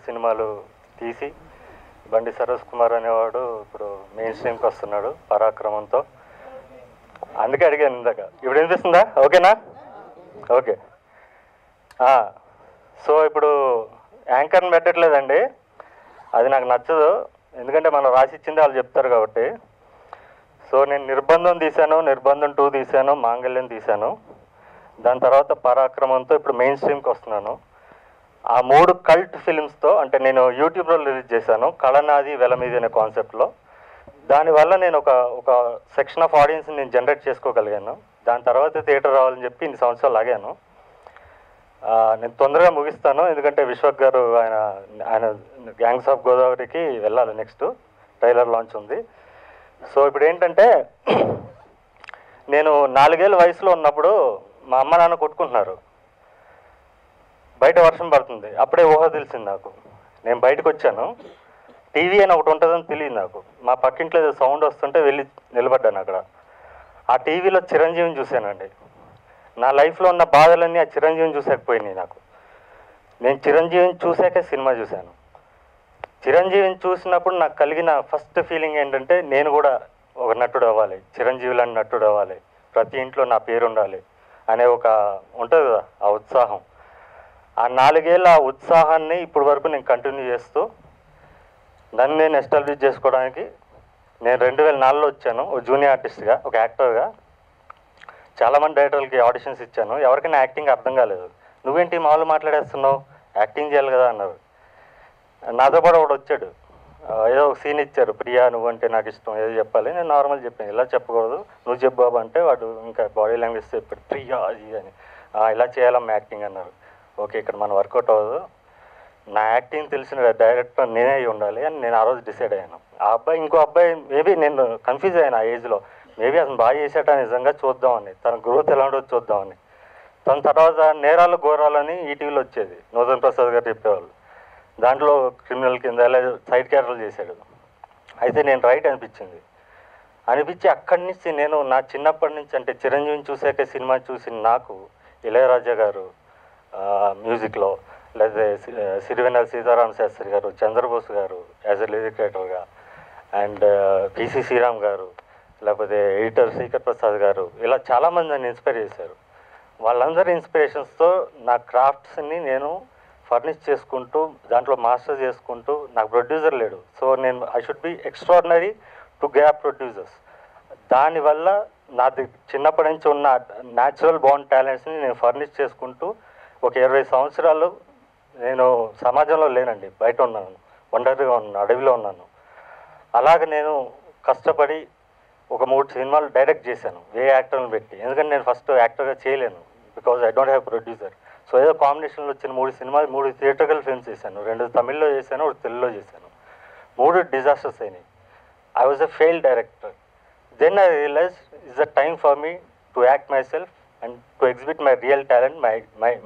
సినిమాలు తీసి బండి సరోజ్ కుమార్ అనేవాడు ఇప్పుడు మెయిన్ స్ట్రీమ్కి వస్తున్నాడు పరాక్రమంతో. అందుకే అడిగాను ఇందాక. ఇప్పుడు వినిపిస్తుందా? ఓకేనా? ఓకే. సో ఇప్పుడు యాంకర్ని పెట్టట్లేదండి, అది నాకు నచ్చదు. ఎందుకంటే మనం రాసిచ్చింది వాళ్ళు చెప్తారు కాబట్టి. సో నేను నిర్బంధం తీశాను, నిర్బంధం 2 తీశాను, మాంగళ్యం తీశాను. దాని తర్వాత పరాక్రమంతో ఇప్పుడు మెయిన్ స్ట్రీమ్కి వస్తున్నాను. ఆ 3 కల్ట్ ఫిల్మ్స్తో, అంటే నేను యూట్యూబ్లో రిలీజ్ చేశాను కళనాది వెలమీది అనే కాన్సెప్ట్లో. దానివల్ల నేను ఒక సెక్షన్ ఆఫ్ ఆడియన్స్ని నేను జనరేట్ చేసుకోగలిగాను. దాని తర్వాత థియేటర్ రావాలని చెప్పి ఇన్ని సంవత్సరాలు ఆగాను. నేను తొందరగా ముగిస్తాను, ఎందుకంటే విశ్వక్ గారు ఆయన గ్యాంగ్స్ ఆఫ్ గోదావరికి వెళ్ళాలి, నెక్స్ట్ ట్రైలర్ లాంచ్ ఉంది. సో ఇప్పుడు ఏంటంటే, నేను 4 ఏళ్ళ వయసులో ఉన్నప్పుడు మా అమ్మ నాన్న కొట్టుకుంటున్నారు, బయట వర్షం పడుతుంది. అప్పుడే ఊహ తెలిసింది నాకు. నేను బయటకు వచ్చాను, టీవీ అని ఒకటి ఉంటుందని తెలియదు నాకు. మా పక్కింట్లో ఏదో సౌండ్ వస్తుంటే వెళ్ళి నిలబడ్డాను అక్కడ. ఆ టీవీలో చిరంజీవిని చూశానండి. నా లైఫ్లో ఉన్న బాధలన్నీ ఆ చిరంజీవిని చూసాకపోయినాయి నాకు. నేను చిరంజీవిని చూశాకే సినిమా చూశాను. చిరంజీవిని చూసినప్పుడు నాకు కలిగిన ఫస్ట్ ఫీలింగ్ ఏంటంటే, నేను కూడా ఒక నటుడు అవ్వాలి, చిరంజీవి లాంటి నటుడు అవ్వాలి, ప్రతి ఇంట్లో నా పేరు ఉండాలి అనే ఒక ఉంటుంది కదా ఆ ఉత్సాహం. ఆ 4 ఏళ్ళ ఉత్సాహాన్ని ఇప్పటి వరకు నేను కంటిన్యూ చేస్తూ నన్ను నేను ఎస్టాబ్లిష్ చేసుకోవడానికి నేను 2004లో వచ్చాను ఒక జూనియర్ ఆర్టిస్ట్గా, ఒక యాక్టర్గా. చాలామంది డైరెక్టర్లకి ఆడిషన్స్ ఇచ్చాను, ఎవరికైనా యాక్టింగ్ అర్థం కాలేదు. నువ్వేంటి మామూలు మాట్లాడేస్తున్నావు, యాక్టింగ్ చేయాలి కదా అన్నారు. నాతో పాటు ఒకడు వచ్చాడు, ఏదో ఒక సీన్ ఇచ్చారు, ప్రియా నువ్వంటే నాకు ఇష్టం ఏదో చెప్పాలి. నేను నార్మల్ చెప్పాను, ఇలా చెప్పకూడదు నువ్వు చెప్పు బాబు అంటే వాడు ఇంకా బాడీ లాంగ్వేజ్ చెప్పాడు, ప్రియా అది అని. ఇలా చేయాలమ్మా యాక్టింగ్ అన్నారు. ఓకే, ఇక్కడ మనం వర్కౌట్ అవ్వదు, నా యాక్టింగ్ తెలిసిన డైరెక్టర్ నేనే అయి ఉండాలి అని నేను ఆ రోజు డిసైడ్ అయ్యాను. ఆ అబ్బాయి ఇంకో అబ్బాయి మేబీ నేను కన్ఫ్యూజ్ అయ్యాను ఆ ఏజ్లో, మేబీ అతను బాగా చేసేట నిజంగా చూద్దామని, తన గ్రోత్ ఎలా ఉండదు చూద్దామని. తన తర్వాత నేరాలు ఘోరాలని ఈటీవీలో వచ్చేది, నూతన్ ప్రసాద్ గారు చెప్పేవాళ్ళు. దాంట్లో క్రిమినల్ కింద అలా సైడ్ క్యారెక్టర్లు చేశాడు. అయితే నేను రైట్ అనిపించి అక్కడి నుంచి నేను నా చిన్నప్పటి నుంచి, అంటే చిరంజీవిని చూసాక సినిమా చూసి నాకు ఇళయరాజా గారు మ్యూజిక్లో, లేకపోతే Sirivennela Sitarama Sastry garu, Chandrabose garu as a lyric రైటర్గా, అండ్ పిసి శ్రీరామ్ గారు, లేకపోతే ఎడిటర్ శ్రీకర్ ప్రసాద్ గారు, ఇలా చాలామంది నన్ను ఇన్స్పైర్ చేశారు. వాళ్ళందరి ఇన్స్పిరేషన్స్తో నా క్రాఫ్ట్స్ని నేను ఫర్నిష్ చేసుకుంటూ దాంట్లో మాస్టర్ చేసుకుంటూ, నాకు ప్రొడ్యూసర్ లేడు. సో నేను I should be extraordinary to gap producers. దానివల్ల నాది చిన్నప్పటి నుంచి ఉన్న న్యాచురల్ బాండ్ టాలెంట్స్ని నేను ఫర్నిష్ చేసుకుంటూ ఒక 20 సంవత్సరాలు నేను సమాజంలో లేనండి, బయట ఉన్నాను, ఒంటరిగా ఉన్నాను, అడవిలో ఉన్నాను. అలాగే నేను కష్టపడి ఒక 3 సినిమాలు డైరెక్ట్ చేశాను ఏ యాక్టర్ని పెట్టి. ఎందుకంటే నేను ఫస్ట్ యాక్టర్గా చేయలేను, because I don't have producer. So ఏదో కాంబినేషన్లో వచ్చిన 3 సినిమాలు, 3 థియేటర్కల్ ఫిల్మ్స్ చేశాను. 2 తమిళ్లో చేశాను, 1 తెలుగులో చేశాను. 3 డిజాస్టర్స్ అయినాయి. I was a failed director. Then I realize it's the time for me to act myself and to exhibit my real talent,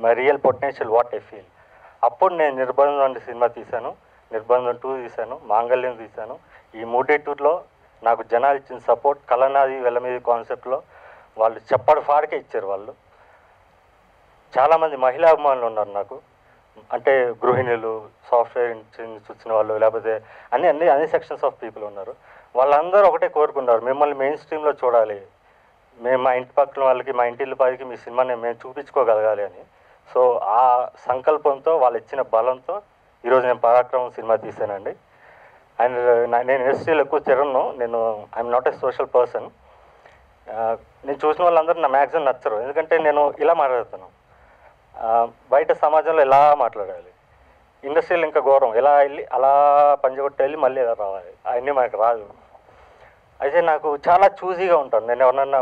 my real potential what I feel. అప్పుడు నేను నిర్బంధం అనే సినిమా తీశాను, నిర్బంధం 2 తీశాను, మాంగళ్యం తీశాను. ఈ 3 నాకు జనాలు ఇచ్చిన సపోర్ట్, కళనాది వెలమీది కాన్సెప్ట్లో వాళ్ళు చెప్పడు ఫాడికే ఇచ్చారు. వాళ్ళు చాలామంది మహిళా అభిమానులు ఉన్నారు నాకు, అంటే గృహిణులు, సాఫ్ట్వేర్ నుంచి వచ్చిన వాళ్ళు, లేకపోతే అన్ని సెక్షన్స్ ఆఫ్ పీపుల్ ఉన్నారు. వాళ్ళందరూ ఒకటే కోరుకున్నారు, మిమ్మల్ని మెయిన్ స్ట్రీమ్లో చూడాలి, మేము మా ఇంటి పక్కన వాళ్ళకి, మా ఇంటి పైకి మీ సినిమాని మేము చూపించుకోగలగాలి అని. సో ఆ సంకల్పంతో, వాళ్ళు ఇచ్చిన బలంతో ఈరోజు నేను పరాక్రమం సినిమా తీశానండి. అండ్ నేను ఇండస్ట్రీలో ఎక్కువ తిరగను, నేను I'm not a social person. నేను చూసిన వాళ్ళందరూ నా మ్యాక్సిమం నచ్చరు, ఎందుకంటే నేను ఇలా మాట్లాడుతాను. బయట సమాజంలో ఎలా మాట్లాడాలి, ఇండస్ట్రీలో ఇంకా ఘోరం, ఎలా వెళ్ళి అలా పంజగొట్టి వెళ్ళి మళ్ళీ ఎలా రావాలి, అవన్నీ మనకు రాదు. అయితే నాకు చాలా చూజీగా ఉంటాను. నేను ఎవరన్నా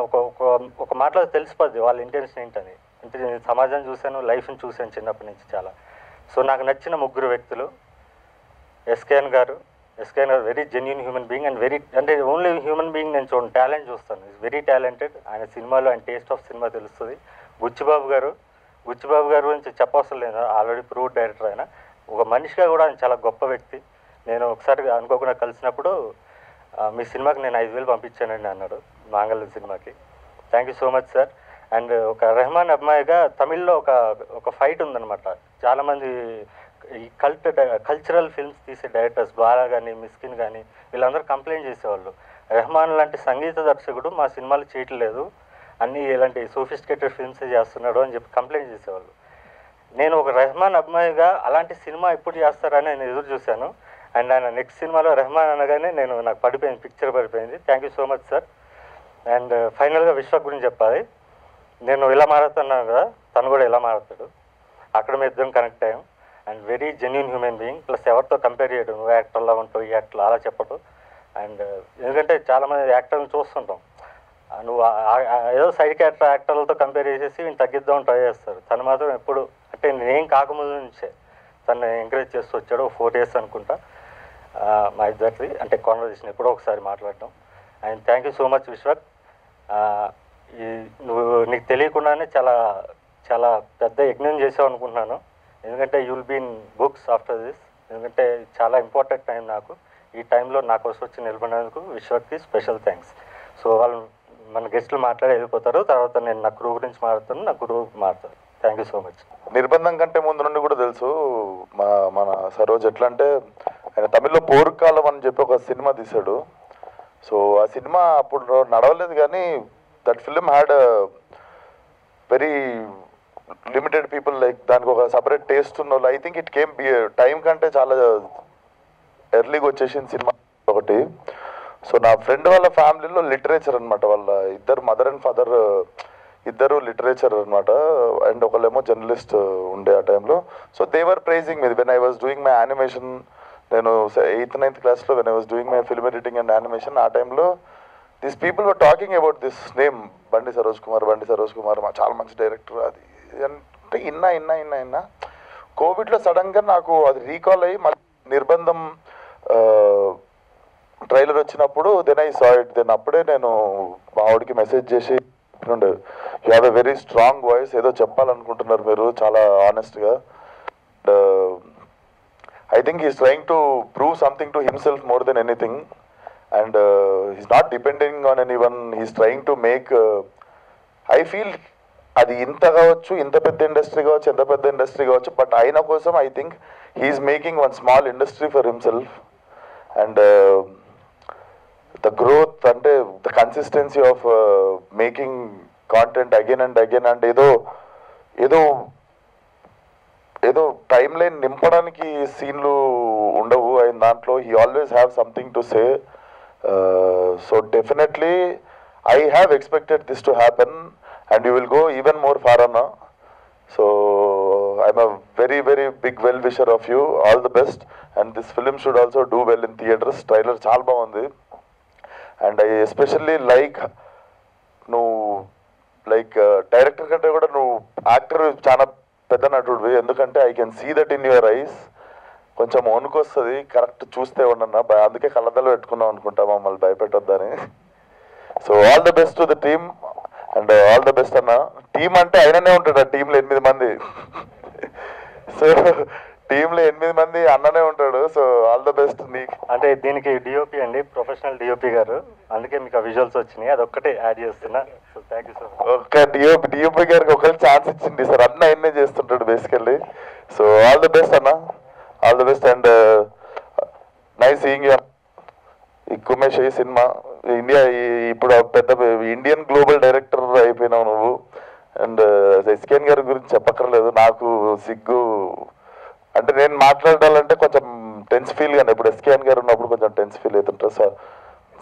ఒక మాటలో తెలిసిపోద్ది వాళ్ళ ఇంటెన్షన్ ఏంటని. అంటే నేను సమాజాన్ని చూశాను, లైఫ్ని చూశాను చిన్నప్పటి నుంచి చాలా. సో నాకు నచ్చిన 3 వ్యక్తులు, ఎస్కేఎన్ గారు very genuine human being and అంటే ఓన్లీ హ్యూమన్ బీయింగ్ నేను చూడండి, టాలెంట్ చూస్తాను, ఈజ్ వెరీ టాలెంటెడ్. ఆయన సినిమాలో ఆయన టేస్ట్ ఆఫ్ సినిమా తెలుస్తుంది. బుచ్చిబాబు గారు గురించి చెప్పవసరం లేదు, ఆల్రెడీ ప్రూవ్డ్ డైరెక్టర్. ఆయన ఒక మనిషిగా కూడా ఆయన చాలా గొప్ప వ్యక్తి. నేను ఒకసారి అనుకోకుండా కలిసినప్పుడు మీ సినిమాకి నేను 5,000 పంపించానండి అన్నాడు, మాంగళ్యం సినిమాకి. Thank you so much sir. And ఒక రెహమాన్ అబ్బాయిగా తమిళ్లో ఒక ఫైట్ ఉందన్నమాట, చాలామంది ఈ కల్చరల్ ఫిల్మ్స్ తీసే డైరెక్టర్స్ బాలా కానీ మిస్కిన్ కానీ వీళ్ళందరూ కంప్లైంట్ చేసేవాళ్ళు, రెహమాన్ లాంటి సంగీత దర్శకుడు మా సినిమాలు చేయట్లేదు, అన్నీ ఇలాంటి సోఫిస్టికేటెడ్ ఫిల్మ్సే చేస్తున్నాడు అని చెప్పి కంప్లైంట్ చేసేవాళ్ళు. నేను ఒక రెహమాన్ అభిమానిగా అలాంటి సినిమా ఎప్పుడు చేస్తారని నేను ఎదురు చూశాను. అండ్ ఆయన నెక్స్ట్ సినిమాలో రెహమాన్ అనగానే నాకు పడిపోయింది, పిక్చర్ పడిపోయింది. Thank you so much sir. And ఫైనల్గా విశ్వ గురించి చెప్పాలి. నేను ఇలా మారుతున్నాను కదా, తను కూడా ఇలా మారుతాడు. అక్కడ మేము ఇద్దరం కనెక్ట్ అయ్యాం. And very genuine human being. Plus ఎవరితో కంపేర్ చేయడం, నువ్వు యాక్టర్లా ఉంటావు, ఈ యాక్టర్ అలా చెప్పడం. అండ్ ఎందుకంటే చాలామంది యాక్టర్ని చూస్తుంటాం, నువ్వు ఏదో సైడ్ క్యారెక్టర్ యాక్టర్లతో కంపేర్ చేసేసి వీళ్ళు తగ్గిద్దామని ట్రై చేస్తారు. తను మాత్రం ఎప్పుడు అంటే నేనేం కాకముందు నుంచే తను ఎంకరేజ్ చేస్తూ వచ్చాడు. 4 years అనుకుంటా మా ఇద్దరిది అంటే కాన్వర్జేషన్ ఎప్పుడో ఒకసారి మాట్లాడటం. And thank you so much Vishwak. నువ్వు నీకు తెలియకుండానే చాలా చాలా పెద్ద యజ్ఞం చేసావు అనుకుంటున్నాను. ఎందుకంటే you will be in books after this. ఎందుకంటే చాలా ఇంపార్టెంట్ టైం నాకు. ఈ టైంలో నా కోసం వచ్చి నిలబడినందుకు విశ్వక్కి స్పెషల్ థ్యాంక్స్. సో వాళ్ళు మన గెస్టులు మాట్లాడి వెళ్ళిపోతారు, తర్వాత నేను నా క్రూ గురించి మాట్లాడుతాను, నా క్రూ మారుతాను. Thank you so much. Nirbandham కంటే ముందు నుండి కూడా తెలుసు మన సరోజ్ ఎట్లా అంటే, ఆయన తమిళ్లో పోరుకాలం అని చెప్పి ఒక సినిమా తీశాడు. సో ఆ సినిమా అప్పుడు నడవలేదు, కానీ that film had very limited people, like దానికి ఒక సపరేట్ టేస్ట్ ఉన్న వాళ్ళు. I think it came time కంటే చాలా ఎర్లీగా వచ్చేసింది సినిమా ఒకటి. సో నా ఫ్రెండ్ వాళ్ళ ఫ్యామిలీలో లిటరేచర్ అనమాట, వాళ్ళ ఇద్దరు మదర్ అండ్ ఫాదర్ ఇద్దరు లిటరేచర్ అనమాట, అండ్ ఒకళ్ళేమో జర్నలిస్ట్ ఉండే ఆ టైంలో. So they were praising me when I was doing my animation. నేను 8th 9th క్లాస్లో when I was doing my film editing and animation, ఆ టైంలో these people were talking about this name Bandi Saroj Kumar, మా చాలా మంచి డైరెక్టర్ అది అంటే ఇన్నా కోవిడ్లో సడన్గా నాకు అది రీకాల్ అయ్యి మళ్ళీ నిర్బంధం ట్రైలర్ వచ్చినప్పుడు then I saw it. Then అప్పుడే నేను మా ఆవిడకి మెసేజ్ చేసి, you have a very strong voice, ఏదో చెప్పాలనుకుంటున్నారు మీరు చాలా ఆనెస్ట్గా. I think he's trying to prove something to himself more than anything, and he's not depending on any one. He's trying to make, I feel అది ఇంత కావచ్చు, ఇంత పెద్ద ఇండస్ట్రీ కావచ్చు, ఎంత పెద్ద ఇండస్ట్రీ కావచ్చు, బట్ ఆయన కోసం I think he's making one small industry for himself. And the growth అంటే the consistency of making content again and again, and ఏదో టైం లైన్ నింపడానికి సీన్లు ఉండవు ఆయన దాంట్లో. He always have something to say. So definitely I have expected this to happen, and you will go even more far on now. So I'm a very very big well wisher of you. All the best, and this film should also do well in theaters. Trailer chaala baagundi, and I especially like no like director kante kuda no actor chaana pedda natudu endukante I can see that in your eyes. కొంచెం వణుకొస్తుంది correct చూస్తే ఉండన్నా, అందుకే కళ్ళద్దాలు పెట్టుకున్నాం అనుకుంటా మమ్మల్ని భయపెట్టొద్దని. So all the best to the team, and all the best అన్న. Team అంటే ఆయననే ఉంటాడు, ఆ టీంలో 8 మంది. సో టీంలో 8 మంది అన్ననే ఉంటాడు. సో ఆల్ ద బెస్ట్ నీకు. అంటే దీనికి డిఓపి అండి, ప్రొఫెషనల్ డిఓపి గారు, అందుకే మీకు ఆ విజువల్స్ వచ్చినాయి, అదొక్కటే యాడ్ చేస్తున్నా. So thank you sir. ఒక్క డిఓపి గారికి ఒకళ్ళు ఛాన్స్ ఇచ్చింది సార్, అన్న ఆయన్నే చేస్తుంటాడు basically. So all the best అన్న, all the best, and nice seeing you. ఈ కుమేష్ ఈ సినిమా ఇండియా ఇప్పుడు పెద్ద ఇండియన్ గ్లోబల్ డైరెక్టర్ అయిపోయినావు నువ్వు. అండ్ ఎస్కేఎన్ గారి గురించి చెప్పక్కర్లేదు, నాకు సిగ్గు అంటే నేను మాట్లాడాలంటే కొంచెం టెన్స్ ఫీల్ కానీ ఇప్పుడు ఎస్కేఎన్ గారు ఉన్నప్పుడు కొంచెం టెన్స్ ఫీల్ అవుతుంటారు. సార్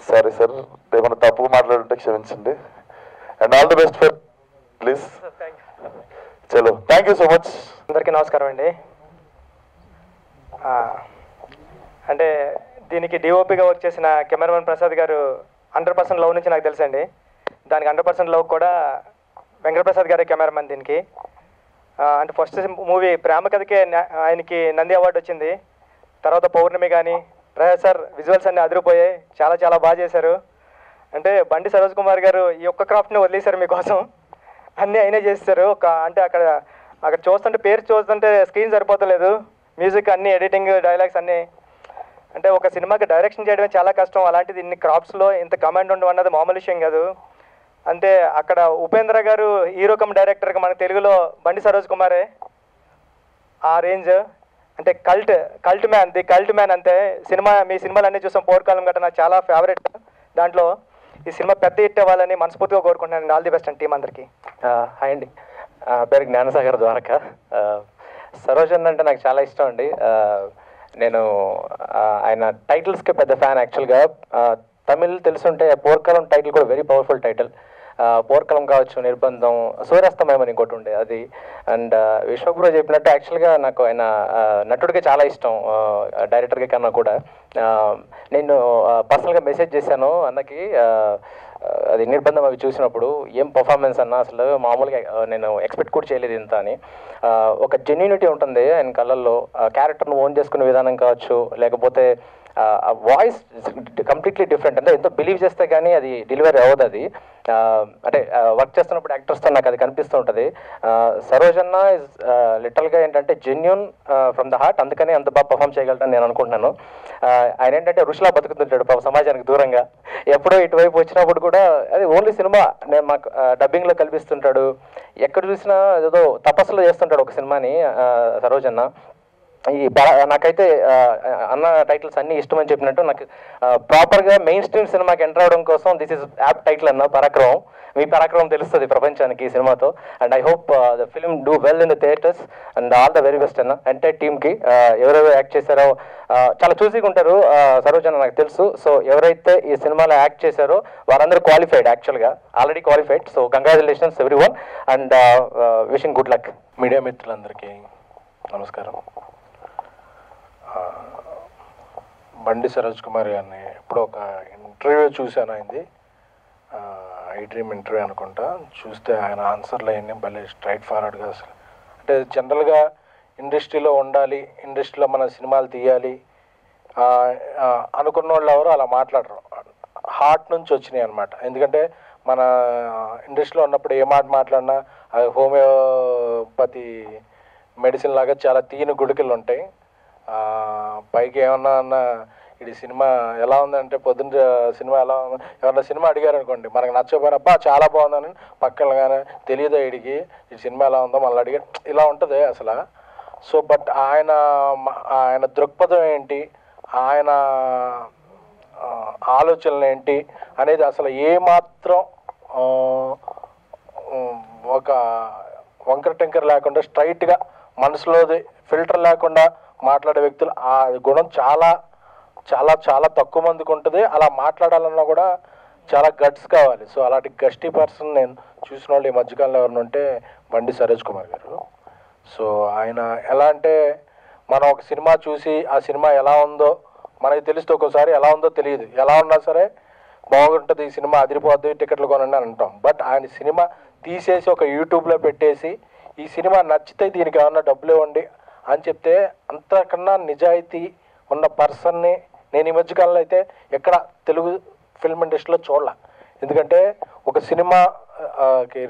సారీ సార్, ఏమైనా తప్పుగా మాట్లాడుంటే క్షమించండి. And all the best for please. చలో థ్యాంక్ యూ సో మచ్. అందరికీ నమస్కారం అండి. అంటే దీనికి డిఓపిగా వర్క్ చేసిన కెమెరామెన్ ప్రసాద్ గారు 100% లవ్ నుంచి నాకు తెలుసండి. దానికి 100% లవ్ కూడా వెంకటప్రసాద్ గారే కెమెరామెన్ దీనికి. అంటే ఫస్ట్ మూవీ ప్రేమ కథకే ఆయనకి నంది అవార్డు వచ్చింది. తర్వాత పౌర్ణమి కానీ ప్రసాద్ సార్ విజువల్స్ అన్నీ అదిరిపోయాయి, చాలా చాలా బాగా చేశారు. అంటే బండి సరోజ్ కుమార్ గారు ఈ ఒక్క క్రాఫ్ట్ని వదిలేశారు మీకోసం, అన్నీ అయినా చేస్తారు. అంటే అక్కడ చూస్తుంటే పేరు చూస్తుంటే స్క్రీన్ సరిపోతలేదు, మ్యూజిక్ అన్నీ ఎడిటింగ్ డైలాగ్స్ అన్నీ. అంటే ఒక సినిమాకి డైరెక్షన్ చేయడమే చాలా కష్టం, అలాంటిది ఇన్ని క్రాప్స్లో ఇంత కమాండ్ ఉండడం అన్నది మామూలు విషయం కాదు. అంటే అక్కడ ఉపేంద్ర గారు హీరో కమ్ డైరెక్టర్గా మన తెలుగులో బండి సరోజ్ కుమారే ఆ రేంజ్. అంటే కల్ట్ మ్యాన్ అంతే సినిమా. మీ సినిమాలన్నీ చూసాం, పోర్కాలం గట్రా నాకు చాలా ఫేవరెట్. దాంట్లో ఈ సినిమా పెద్ద హిట్ అవ్వాలని మనస్ఫూర్తిగా కోరుకుంటున్నాను. ఆల్ ది బెస్ట్ అండి టీం అందరికీ. హాయ్ అండి, పేరు జ్ఞానసాగర్ ద్వారక. సరోజన్ అంటే నాకు చాలా ఇష్టం అండి. నేను ఆయన టైటిల్స్కి పెద్ద ఫ్యాన్ యాక్చువల్గా. తమిళ్ తెలుసుంటే పోర్కాలం టైటిల్ కూడా వెరీ పవర్ఫుల్ టైటిల్. పోర్కలం కావచ్చు, నిర్బంధం, సూర్యాస్తమయం అని ఇంకోటి ఉండే అది. అండ్ విశ్వక్ బ్రో చెప్పినట్టు యాక్చువల్గా నాకు ఆయన నటుడికి చాలా ఇష్టం, డైరెక్టర్గా కన్నా కూడా. నేను పర్సనల్గా మెసేజ్ చేశాను అన్నకి, అది నిర్బంధం అవి చూసినప్పుడు ఏం పర్ఫార్మెన్స్ అన్న, అసలు మామూలుగా నేను ఎక్స్పెక్ట్ కూడా చేయలేదు ఇంత అని. ఒక జెన్యూనిటీ ఉంటుంది ఆయన కళ్ళల్లో, క్యారెక్టర్ను ఓన్ చేసుకునే విధానం కావచ్చు, లేకపోతే వాయిస్ కంప్లీట్లీ డిఫరెంట్. అంటే ఎంతో బిలీవ్ చేస్తే కానీ అది డెలివరీ అవ్వదు. అది అంటే వర్క్ చేస్తున్నప్పుడు యాక్టర్స్తో నాకు అది కనిపిస్తూ ఉంటుంది. సరోజన్న ఇస్ లిటరల్గా ఏంటంటే జెన్యూన్ ఫ్రమ్ ద హార్ట్, అందుకని అంత బాగా పర్ఫామ్ చేయగలరని నేను అనుకుంటున్నాను. ఆయన ఏంటంటే ఋషిలా బతుకుతుంటాడు పాపం సమాజానికి దూరంగా. ఎప్పుడో ఇటువైపు వచ్చినప్పుడు కూడా అది ఓన్లీ సినిమా నేను మాకు డబ్బింగ్లో కల్పిస్తుంటాడు. ఎక్కడ చూసినా ఏదో తపస్సులో చేస్తుంటాడు ఒక సినిమాని సరోజన్న. నాకైతే అన్న టైటిల్స్ అన్నీ ఇష్టమని చెప్పినట్టు నాకు ప్రాపర్గా మెయిన్ స్ట్రీమ్ సినిమాకి ఎంటర్ అవడం కోసం దిస్ ఇస్ యాప్ టైటిల్ అన్న పరాక్రమం. మీ పరాక్రమం తెలుస్తుంది ప్రపంచానికి ఈ సినిమాతో. And I hope the film do well in the theatres and all the very best అన్న ఎంటైర్ టీమ్కి. ఎవరెవరు యాక్ట్ చేశారో చాలా చూసీగా ఉంటారు సరోజన్న నాకు తెలుసు. సో ఎవరైతే ఈ సినిమాలో యాక్ట్ చేశారో వారందరూ క్వాలిఫైడ్, యాక్చువల్గా already qualified. So congratulations every one and wishing good luck. Media మిత్రులందరికీ నమస్కారం. బండి సరోజ్ కుమార్ గారిని ఎప్పుడో ఒక ఇంటర్వ్యూ చూశాను అయింది, ఐ డ్రీమ్ ఇంటర్వ్యూ అనుకుంటా. చూస్తే ఆయన ఆన్సర్లు అవన్నీ భలే స్ట్రైట్ ఫార్వర్డ్గా, అసలు అంటే జనరల్గా ఇండస్ట్రీలో ఉండాలి, ఇండస్ట్రీలో మన సినిమాలు తీయాలి అనుకున్న వాళ్ళు ఎవరు అలా మాట్లాడరు. హార్ట్ నుంచి వచ్చినాయి అనమాట. ఎందుకంటే మన ఇండస్ట్రీలో ఉన్నప్పుడు ఏ మాట మాట్లాడినా అది హోమియోపతి మెడిసిన్ లాగా చాలా తీయని గుడికలు ఉంటాయి. పైకి ఏమన్నా ఇది సినిమా ఎలా ఉందంటే పొద్దున్న సినిమా ఎలా ఉంది ఎవరన్నా సినిమా అడిగారు అనుకోండి, మనకు నచ్చకపోయినా అబ్బా చాలా బాగుందని పక్కన కానీ తెలియదు వీడికి ఈ సినిమా ఎలా ఉందో మళ్ళీ అడిగారు, ఇలా ఉంటుంది అసలు. సో బట్ ఆయన దృక్పథం ఏంటి, ఆయన ఆలోచనలు ఏంటి అనేది అసలు ఏమాత్రం ఒక వంకర టెంకర్ లేకుండా స్ట్రైట్గా మనసులోది ఫిల్టర్ లేకుండా మాట్లాడే వ్యక్తులు. ఆ గుణం చాలా చాలా చాలా తక్కువ మందికి ఉంటుంది. అలా మాట్లాడాలన్నా కూడా చాలా గట్స్ కావాలి. సో అలాంటి గస్టీ పర్సన్ నేను చూసిన వాళ్ళు ఈ మధ్యకాలంలో ఎవరిని ఉంటే బండి సరోజ్ కుమార్ గారు. సో ఆయన ఎలా అంటే మనం ఒక సినిమా చూసి ఆ సినిమా ఎలా ఉందో మనకి తెలిస్తే ఒక్కోసారి ఎలా ఉందో తెలియదు, ఎలా ఉన్నా సరే బాగుంటుంది ఈ సినిమా అదిరిపోద్ది టికెట్లు కొనండి అని అంటాం. బట్ ఆయన సినిమా తీసేసి ఒక యూట్యూబ్లో పెట్టేసి ఈ సినిమా నచ్చితే దీనికి ఏమన్నా డబ్బులు ఇవ్వండి అని చెప్తే అంతకన్నా నిజాయితీ ఉన్న పర్సన్ని నేను ఈ మధ్యకాలంలో అయితే ఎక్కడ తెలుగు ఫిల్మ్ ఇండస్ట్రీలో చూడాల. ఎందుకంటే ఒక సినిమా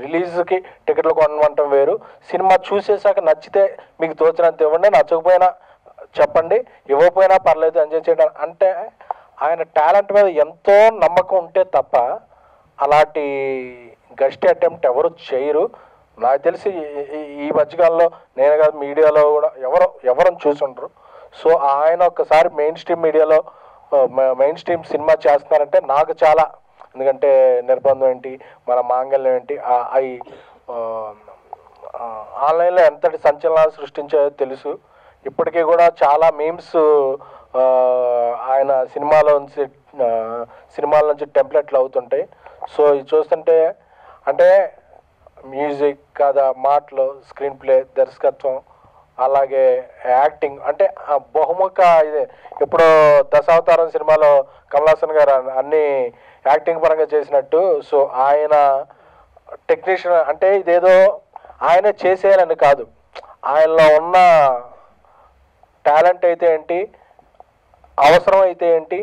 రిలీజ్కి టికెట్లు కొనమంటం వేరు, సినిమా చూసేసాక నచ్చితే మీకు తోచినంత ఇవ్వండి, నచ్చకపోయినా చెప్పండి, ఇవ్వకపోయినా పర్లేదు ఎంజాయ్ చేయడం అంటే ఆయన టాలెంట్ మీద ఎంతో నమ్మకం ఉంటే తప్ప అలాంటి గస్టీ అటెంప్ట్ ఎవరు చేయరు. నాకు తెలిసి ఈ మధ్యకాలంలో నేను కాదు మీడియాలో కూడా ఎవరు చూసి ఉండరు. సో ఆయన ఒక్కసారి మెయిన్ స్ట్రీమ్ మీడియాలో మెయిన్ స్ట్రీమ్ సినిమా చేస్తున్నారంటే నాకు చాలా, ఎందుకంటే నిర్బంధం ఏంటి మన మాంగళ్యం ఏంటి అవి ఆన్లైన్లో ఎంతటి సంచలనాలు సృష్టించాయో తెలుసు. ఇప్పటికీ కూడా చాలా మీమ్స్ ఆయన సినిమాల నుంచి టెంప్లెట్లు అవుతుంటాయి. సో ఇది చూస్తుంటే అంటే మ్యూజిక్, కథ, మాటలు, స్క్రీన్ ప్లే, దర్శకత్వం, అలాగే యాక్టింగ్ అంటే బహుముఖ ఇదే. ఎప్పుడో దశావతారం సినిమాలో కమల్ హాసన్ గారు అన్ని యాక్టింగ్ పరంగా చేసినట్టు. సో ఆయన టెక్నీషియన్ అంటే ఇదేదో ఆయనే చేసేయాలని కాదు, ఆయనలో ఉన్న టాలెంట్ అయితే ఏంటి, అవసరం అయితే ఏంటి,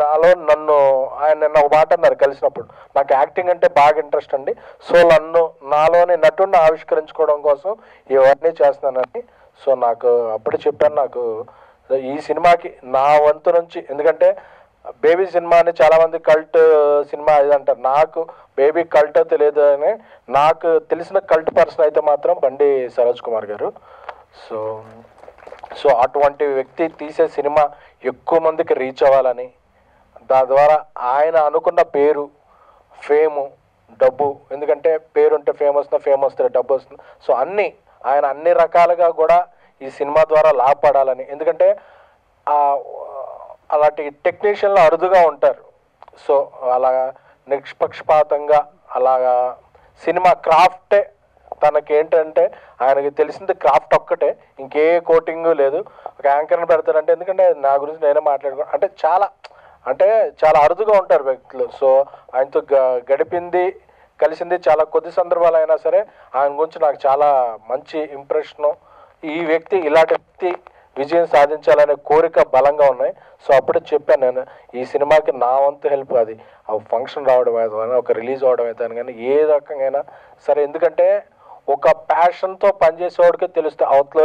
నాలో నన్ను ఆయన నిన్న ఒక మాట అన్నారు కలిసినప్పుడు, నాకు యాక్టింగ్ అంటే బాగా ఇంట్రెస్ట్ అండి, సో నాలోని నటుడిని ఆవిష్కరించుకోవడం కోసం ఇవన్నీ చేస్తున్నానని. సో నాకు అప్పుడు చెప్పాను, నాకు ఈ సినిమాకి నా వంతు నుంచి, ఎందుకంటే బేబీ సినిమా అని చాలామంది కల్ట్ సినిమా ఇది అంటారు, నాకు బేబీ కల్ట్ తెలియదు అని నాకు తెలిసిన కల్ట్ పర్సన్ అయితే మాత్రం బండి సరోజ్ కుమార్ గారు. సో సో అటువంటి వ్యక్తి తీసే సినిమా ఎక్కువ మందికి రీచ్ అవ్వాలని, దాని ద్వారా ఆయన అనుకున్న పేరు, ఫేము, డబ్బు, ఎందుకంటే పేరుంటే ఫేమ్ వస్తుంది, ఫేమ్ వస్తే డబ్బు వస్తుంది. సో ఆయన అన్ని రకాలుగా కూడా ఈ సినిమా ద్వారా లాభపడాలని, ఎందుకంటే అలాంటి టెక్నీషియన్లు అరుదుగా ఉంటారు. సో అలా నిష్పక్షపాతంగా అలాగా సినిమా క్రాఫ్టే తనకేంటంటే ఆయనకి తెలిసింది క్రాఫ్ట్ ఒక్కటే, ఇంకే కోటింగ్ లేదు. ఒక యాంకర్ని పెడతారంటే, ఎందుకంటే నా గురించి నేనే మాట్లాడుకో అంటే చాలా అరుదుగా ఉంటారు వ్యక్తులు. సో ఆయనతో కలిసింది చాలా కొద్ది సందర్భాలు అయినా సరే ఆయన గురించి నాకు చాలా మంచి ఇంప్రెషను. ఈ వ్యక్తి ఇలాంటి వ్యక్తి విజయం సాధించాలనే కోరిక బలంగా ఉన్నాయి. సో అప్పుడే చెప్పాను నేను, ఈ సినిమాకి నా వంతు హెల్ప్ అది ఫంక్షన్ రావడం అయితే, ఒక రిలీజ్ అవడం అయితే కానీ ఏ రకంగా సరే, ఎందుకంటే ఒక ప్యాషన్తో పనిచేసేవాడికి తెలుస్తుంది, అవతల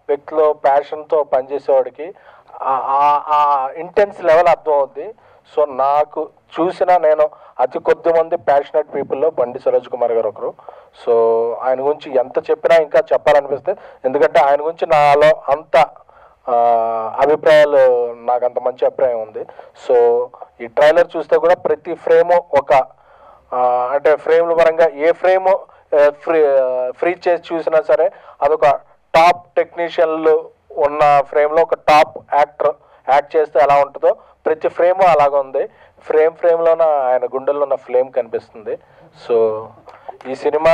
వ్యక్తిలో ప్యాషన్తో పనిచేసేవాడికి ఆ ఇంటెన్స్ లెవెల్ అర్థం అవుద్ది. సో నాకు నేను అతి కొద్ది మంది ప్యాషనెట్ పీపుల్లో బండి సరోజ్ కుమార్ గారు ఒకరు. సో ఆయన గురించి ఎంత చెప్పినా ఇంకా చెప్పాలనిపిస్తే, ఎందుకంటే ఆయన గురించి నాలో అంత అభిప్రాయాలు, నాకు అంత మంచి అభిప్రాయం ఉంది. సో ఈ ట్రైలర్ చూస్తే కూడా ప్రతి ఫ్రేము అంటే ఫ్రేమ్ల పరంగా ఏ ఫ్రేము ఫ్రీ చేసి చూసినా సరే అదొక టాప్ టెక్నీషియన్లు ఉన్న ఫ్రేమ్లో ఒక టాప్ యాక్టర్ యాక్ట్ చేస్తే ఎలా ఉంటుందో ప్రతి ఫ్రేము అలాగ ఉంది. ఫ్రేమ్లోన ఆయన గుండెల్లో ఉన్న ఫ్లేమ్ కనిపిస్తుంది. సో ఈ సినిమా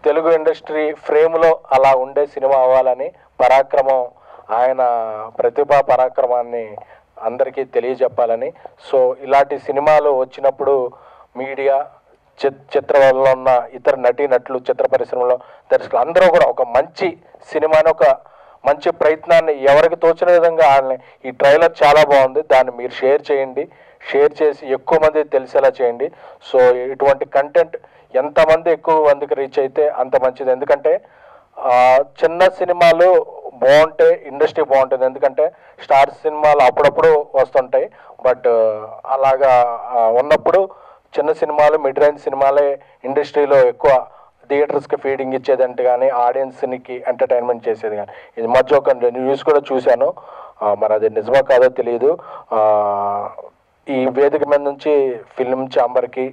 తెలుగు ఇండస్ట్రీ ఫ్రేమ్లో అలా ఉండే సినిమా అవ్వాలని, పరాక్రమం, ఆయన ప్రతిభా పరాక్రమాన్ని అందరికీ తెలియజెప్పాలని. సో ఇలాంటి సినిమాలు వచ్చినప్పుడు మీడియా, చిత్రంలో ఉన్న ఇతర నటీనటులు, చిత్ర పరిశ్రమలో దర్శకులు అందరూ కూడా ఒక మంచి సినిమాని, ఒక మంచి ప్రయత్నాన్ని ఎవరికి తోచిన విధంగా ఈ ట్రైలర్ చాలా బాగుంది, దాన్ని మీరు షేర్ చేయండి, షేర్ చేసి ఎక్కువ మంది తెలిసేలా చేయండి. సో ఇటువంటి కంటెంట్ ఎంతమంది ఎక్కువ మందికి రీచ్ అయితే అంత మంచిది. ఎందుకంటే చిన్న సినిమాలు బాగుంటే ఇండస్ట్రీ బాగుంటుంది, ఎందుకంటే స్టార్ సినిమాలు అప్పుడప్పుడు వస్తుంటాయి. బట్ అలాగా ఉన్నప్పుడు చిన్న సినిమాలు, మిడ్ రేంజ్ సినిమాలే ఇండస్ట్రీలో ఎక్కువ థియేటర్స్కి ఫీడింగ్ ఇచ్చేదంటే కానీ ఆడియన్స్కి ఎంటర్టైన్మెంట్ చేసేది కానీ. ఇది మధ్య ఒక న్యూస్ కూడా చూశాను, మరి అది నిజమో కాదో తెలియదు. ఈ వేదిక మీద నుంచి ఫిల్మ్ ఛాంబర్కి,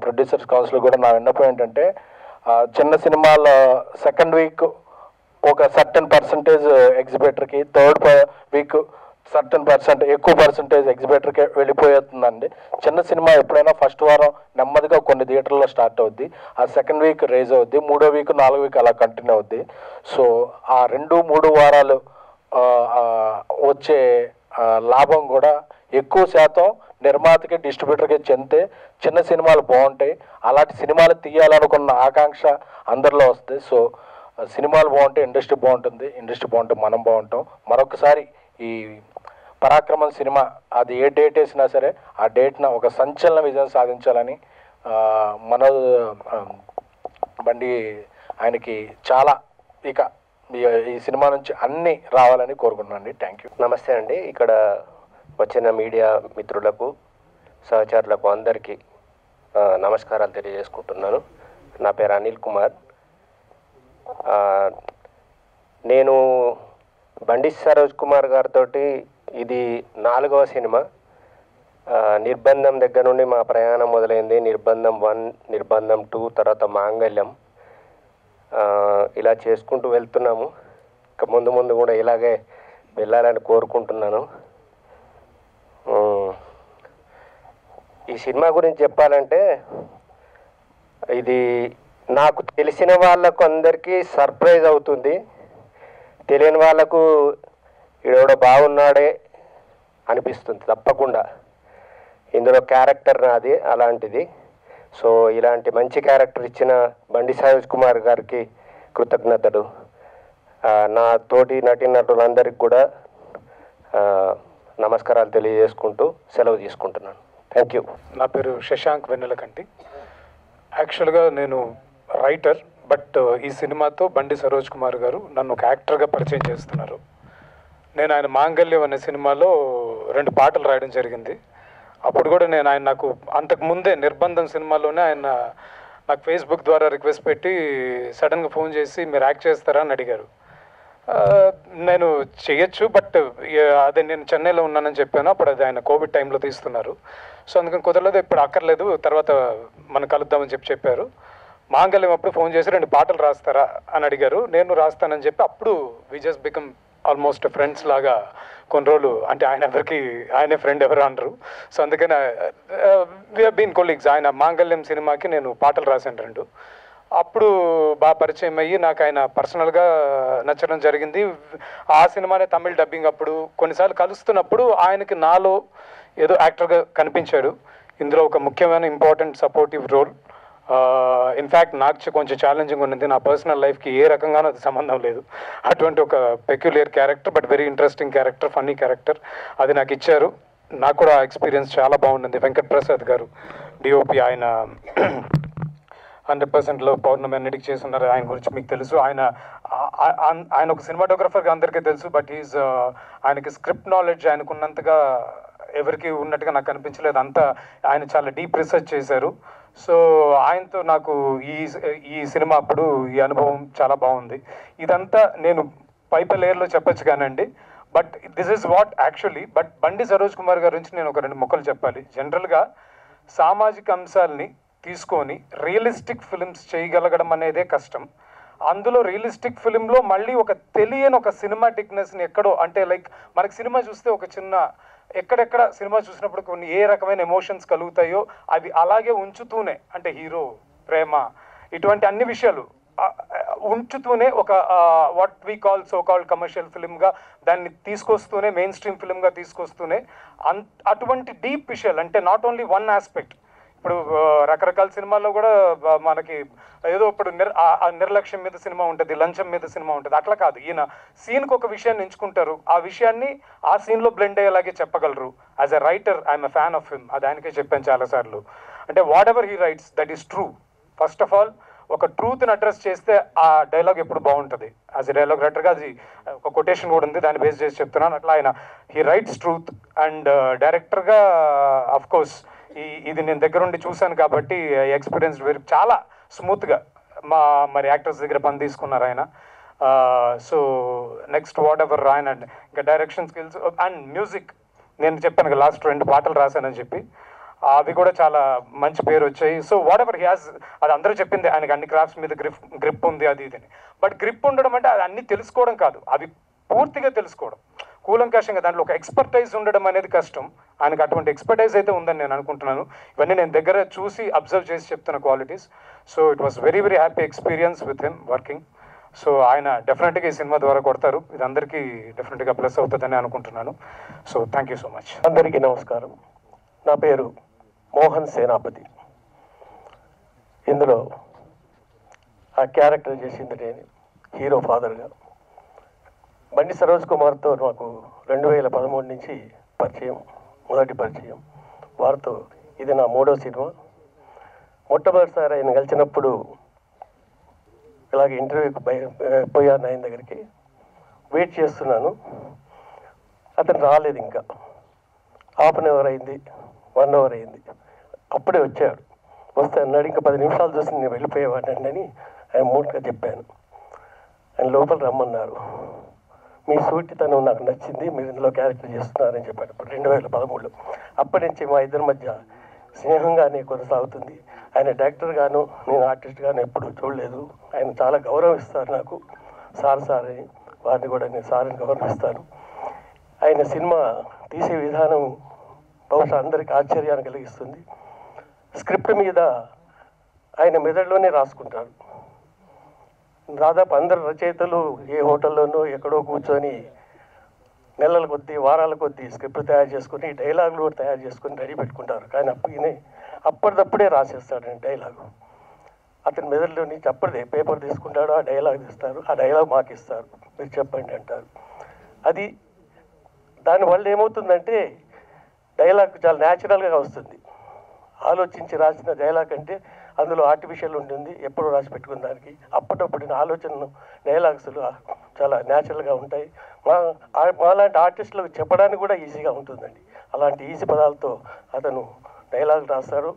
ప్రొడ్యూసర్స్ కౌన్సిల్ కూడా నా విన్నపం ఏంటంటే, చిన్న సినిమాల సెకండ్ వీక్ ఒక సర్టన్ పర్సంటేజ్ ఎగ్జిబిటర్కి, థర్డ్ వీక్ ఎక్కువ పర్సంటేజ్ ఎగ్జిబిటర్కి వెళ్ళిపోతుందండి. చిన్న సినిమా ఎప్పుడైనా ఫస్ట్ వారం నెమ్మదిగా కొన్ని థియేటర్లో స్టార్ట్ అవుద్ది, ఆ సెకండ్ వీక్ రేజ్ అవుద్ది, 3వ వీక్ 4వ వీక్ అలా కంటిన్యూ అవుద్ది. సో ఆ 2-3 వారాలు వచ్చే లాభం కూడా ఎక్కువ శాతం నిర్మాతకి, డిస్ట్రిబ్యూటర్కి చెందితే చిన్న సినిమాలు బాగుంటాయి. అలాంటి సినిమాలు తీయాలనుకున్న ఆకాంక్ష అందరిలో వస్తుంది. సో సినిమాలు బాగుంటే ఇండస్ట్రీ బాగుంటుంది, ఇండస్ట్రీ బాగుంటే మనం బాగుంటాం. మరొకసారి ఈ పరాక్రమం సినిమా అది ఏ డేట్ వేసినా సరే ఆ డేట్న ఒక సంచలన విజయం సాధించాలని, బండి ఆయనకి చాలా ఇక ఈ సినిమా నుంచి అన్నీ రావాలని కోరుకుంటున్నాను అండి. Thank you. నమస్తే అండి. ఇక్కడ వచ్చిన మీడియా మిత్రులకు, సహచరులకు అందరికీ నమస్కారాలు తెలియజేసుకుంటున్నాను. నా పేరు అనిల్ కుమార్. నేను బండి సరోజ్ కుమార్ గారితో ఇది 4వ సినిమా. నిర్బంధం దగ్గర నుండి మా ప్రయాణం మొదలైంది. నిర్బంధం 1, నిర్బంధం 2, తర్వాత మాంగళ్యం, ఇలా చేసుకుంటూ వెళ్తున్నాము. ఇక ముందు కూడా ఇలాగే వెళ్ళాలని కోరుకుంటున్నాను. ఈ సినిమా గురించి చెప్పాలంటే, ఇది నాకు తెలిసిన వాళ్ళకు అందరికీ సర్ప్రైజ్ అవుతుంది, తెలియని వాళ్ళకు ఈడెవడో బాగున్నాడే అనిపిస్తుంది తప్పకుండా. ఇందులో క్యారెక్టర్ నాది అలాంటిది. సో ఇలాంటి మంచి క్యారెక్టర్ ఇచ్చిన బండి సరోజ్ కుమార్ గారికి కృతజ్ఞతలు. నా తోటి నటీనటులందరికీ కూడా నమస్కారాలు తెలియజేసుకుంటూ సెలవు తీసుకుంటున్నాను. Thank you. నా పేరు శశాంక్ వెన్నెలకంటి. యాక్చువల్గా నేను రైటర్, బట్ ఈ సినిమాతో బండి సరోజ్ కుమార్ గారు నన్ను ఒక యాక్టర్గా పరిచయం చేస్తున్నారు. నేను ఆయన మాంగళ్యం అనే సినిమాలో 2 పాటలు రాయడం జరిగింది. అప్పుడు కూడా నేను నాకు అంతకుముందే నిర్బంధం సినిమాలోనే ఆయన నాకు ఫేస్బుక్ ద్వారా రిక్వెస్ట్ పెట్టి సడన్గా ఫోన్ చేసి మీరు యాక్ట్ చేస్తారా అని అడిగారు. నేను చేయొచ్చు, బట్ అదే నేను చెన్నైలో ఉన్నానని చెప్పాను. అప్పుడు అది ఆయన కోవిడ్ టైంలో తీస్తున్నారు. సో అందుకని కుదరలేదు, ఇప్పుడు అక్కర్లేదు, తర్వాత మనం కలుద్దామని చెప్పారు. మాంగళ్యం అప్పుడు ఫోన్ చేసి 2 పాటలు రాస్తారా అని అడిగారు. నేను రాస్తానని చెప్పి అప్పుడు we just become almost friends లాగా కొన్ని రోజులు. అంటే ఆయనే ఫ్రెండ్ ఎవరు అనరు. సో అందుకని వి హావ్ బీన్ కొలీగ్స్. ఆయన మాంగళ్యం సినిమాకి నేను పాటలు రాశాను 2. అప్పుడు బాగా పరిచయం అయ్యి నాకు ఆయన పర్సనల్గా నచ్చడం జరిగింది. ఆ సినిమానే తమిళ డబ్బింగ్ అప్పుడు కొన్నిసార్లు కలుస్తున్నప్పుడు ఆయనకి నాలో ఏదో యాక్టర్గా కనిపించాడు. ఇందులో ఒక ముఖ్యమైన ఇంపార్టెంట్ సపోర్టివ్ రోల్. ఇన్ఫ్యాక్ట్ నాకు కొంచెం ఛాలెంజింగ్ ఉన్నది. నా పర్సనల్ లైఫ్కి ఏ రకంగానూ అది సంబంధం లేదు. అటువంటి ఒక peculiar character, but very interesting character, funny character అది నాకు ఇచ్చారు. నాకు కూడా ఎక్స్పీరియన్స్ చాలా బాగుంటుంది. వెంకట్ ప్రసాద్ గారు డిఓపి, ఆయన 100%లో పౌర్ణమి అన్నిటికి చేస్తున్నారు. ఆయన గురించి మీకు తెలుసు. ఆయన ఒక సినిమాటోగ్రఫర్గా అందరికీ తెలుసు, బట్ ఆయనకి స్క్రిప్ట్ నాలెడ్జ్ ఆయనకున్నంతగా ఎవరికి ఉన్నట్టుగా నాకు అనిపించలేదు. అంతా ఆయన చాలా డీప్ రీసెర్చ్ చేశారు. సో ఆయనతో నాకు ఈ సినిమా అప్పుడు ఈ అనుభవం చాలా బాగుంది. ఇదంతా నేను పై లేయర్లో చెప్పచ్చు కానండి, but this is what actually. But బండి సరోజ్ కుమార్ గారి గురించి నేను ఒక 2 ముక్కలు చెప్పాలి. జనరల్గా సామాజిక అంశాలని తీసుకొని రియలిస్టిక్ ఫిలిమ్స్ చేయగలగడం అనేదే కష్టం. అందులో రియలిస్టిక్ ఫిలింలో మళ్ళీ ఒక తెలియని ఒక సినిమాటిక్నెస్ని ఎక్కడో, అంటే లైక్ మనకి సినిమా చూస్తే ఒక చిన్న ఎక్కడెక్కడ సినిమా చూసినప్పుడు కొన్ని ఏ రకమైన ఎమోషన్స్ కలుగుతాయో అవి అలాగే ఉంచుతూనే, అంటే హీరో, ప్రేమ, ఇటువంటి అన్ని విషయాలు ఉంచుతూనే ఒక what we call so called commercial ఫిలింగా దాన్ని తీసుకొస్తూనే, మెయిన్ స్ట్రీమ్ ఫిలింగా తీసుకొస్తూనే అటువంటి డీప్ విషయాలు, అంటే నాట్ ఓన్లీ వన్ ఆస్పెక్ట్. ఇప్పుడు రకరకాల సినిమాల్లో కూడా మనకి ఏదో ఇప్పుడు నిర్లక్ష్యం మీద సినిమా ఉంటుంది, లంచం మీద సినిమా ఉంటుంది. అట్లా కాదు, ఈయన సీన్కి ఒక విషయాన్ని ఎంచుకుంటారు, ఆ విషయాన్ని ఆ సీన్లో బ్లెండ్ అయ్యేలాగే చెప్పగలరు. As a writer I'm a fan of him. అది ఆయనకే చెప్పాను చాలాసార్లు. అంటే what ever he writes that is true. First of all ఒక ట్రూత్ని అడ్రస్ చేస్తే ఆ డైలాగ్ ఎప్పుడు బాగుంటుంది. యాజ్ ఎ డైలాగ్ రైటర్గా అది ఒక కొటేషన్ కూడా ఉంది, దాన్ని బేస్ చేసి చెప్తున్నాను. అట్లా ఆయన హీ రైట్స్ ట్రూత్. అండ్ డైరెక్టర్గా అఫ్ కోర్స్ ఇది నేను దగ్గరుండి చూశాను కాబట్టి ఎక్స్పీరియన్స్ వెరీ చాలా స్మూత్గా మరి యాక్టర్స్ దగ్గర పని తీసుకున్నారు ఆయన. సో నెక్స్ట్ వాట్ ఎవర్ ఆయన ఇంకా డైరెక్షన్ స్కిల్స్ అండ్ మ్యూజిక్. నేను చెప్పాను కదా లాస్ట్ 2 పాటలు రాశానని చెప్పి, అవి కూడా చాలా మంచి పేరు వచ్చాయి. So what ever he has, అది అందరూ చెప్పింది, ఆయనకి అన్ని క్రాఫ్ట్స్ మీద గ్రిప్ ఉంది అది ఇదని. బట్ గ్రిప్ ఉండడం అంటే అది అన్నీ తెలుసుకోవడం కాదు, అవి పూర్తిగా తెలుసుకోవడం, కూలంకషంగా దాంట్లో ఒక ఎక్స్పర్టైజ్ ఉండడం అనేది కష్టం. ఆయనకు అటువంటి ఎక్స్పర్టైజ్ అయితే ఉందని నేను అనుకుంటున్నాను. ఇవన్నీ నేను దగ్గర చూసి అబ్జర్వ్ చేసి చెప్తున్న qualities. So it was very very happy experience with him working. So ఆయన డెఫినెట్గా ఈ సినిమా ద్వారా కొడతారు. ఇది అందరికీ డెఫినెట్గా ప్లస్ అవుతుందని అనుకుంటున్నాను. So thank you so much. అందరికీ నమస్కారం. నా పేరు మోహన్ సేనాపతి. ఇందులో ఆ క్యారెక్టర్ చేసింది నేను, హీరో ఫాదర్గా. బండి సరోజ్ కుమార్తో నాకు 2013 నుంచి మొదటి పరిచయం. వారితో ఇది నా 3వ సినిమా. మొట్టమొదటిసారి ఆయన కలిసినప్పుడు ఇలాగ ఇంటర్వ్యూకి పోయాను ఆయన దగ్గరికి. వెయిట్ చేస్తున్నాను, అతను రాలేదు. ఇంకా ½ అన్ అవర్ అయింది, 1 అవర్ అయింది. అప్పుడే వచ్చాడు. వస్తే అన్నాడు, ఇంకా 10 నిమిషాలు చూసి నేను వెళ్ళిపోయేవాడిని అని ఆయన మూడ్గా చెప్పాను. ఆయన లోపల రమ్మన్నారు. మీ సూటితనం నాకు నచ్చింది, మీరు ఇందులో క్యారెక్టర్ చేస్తున్నారని చెప్పాడు. ఇప్పుడు 2013లో. అప్పటి నుంచి మా ఇద్దరి మధ్య స్నేహంగానే కొనసాగుతుంది. ఆయన డైరెక్టర్ గాను, నేను ఆర్టిస్ట్ గాను ఎప్పుడు చూడలేదు. ఆయన చాలా గౌరవిస్తారు నాకు, సార్ అని. వారిని కూడా నేను సార్ని గౌరవిస్తాను. ఆయన సినిమా తీసే విధానం బహుశా అందరికీ ఆశ్చర్యాన్ని కలిగిస్తుంది. స్క్రిప్ట్ మీద ఆయన మెదడులోనే రాసుకుంటారు. దాదాపు అందరు రచయితలు ఏ హోటల్లోనో ఎక్కడో కూర్చొని నెలల కొద్దీ, వారాల కొద్దీ స్క్రిప్ట్ తయారు చేసుకుని, డైలాగులు కూడా తయారు చేసుకుని రెడీ పెట్టుకుంటారు. కానీ అప్పటిదప్పుడే రాసేస్తాడు డైలాగు. అతని మెదడులో నుంచి అప్పటిదే పేపర్ తీసుకుంటాడు, ఆ డైలాగ్ తీస్తారు, ఆ డైలాగ్ మాకు ఇస్తారు, మీరు చెప్పండి అంటారు. అది దానివల్ల ఏమవుతుందంటే డైలాగ్ చాలా న్యాచురల్గా వస్తుంది. ఆలోచించి రాసిన డైలాగ్ అంటే అందులో ఆర్టిఫిషియల్ ఉంటుంది, ఎప్పుడో రాసి పెట్టుకున్న దానికి. అప్పటికప్పుడు ఆలోచనలు, డైలాగ్స్లు చాలా న్యాచురల్గా ఉంటాయి. మాలాంటి ఆర్టిస్టులకు చెప్పడానికి కూడా ఈజీగా ఉంటుందండి. అలాంటి ఈజీ పదాలతో అతను డైలాగ్ రాస్తారు.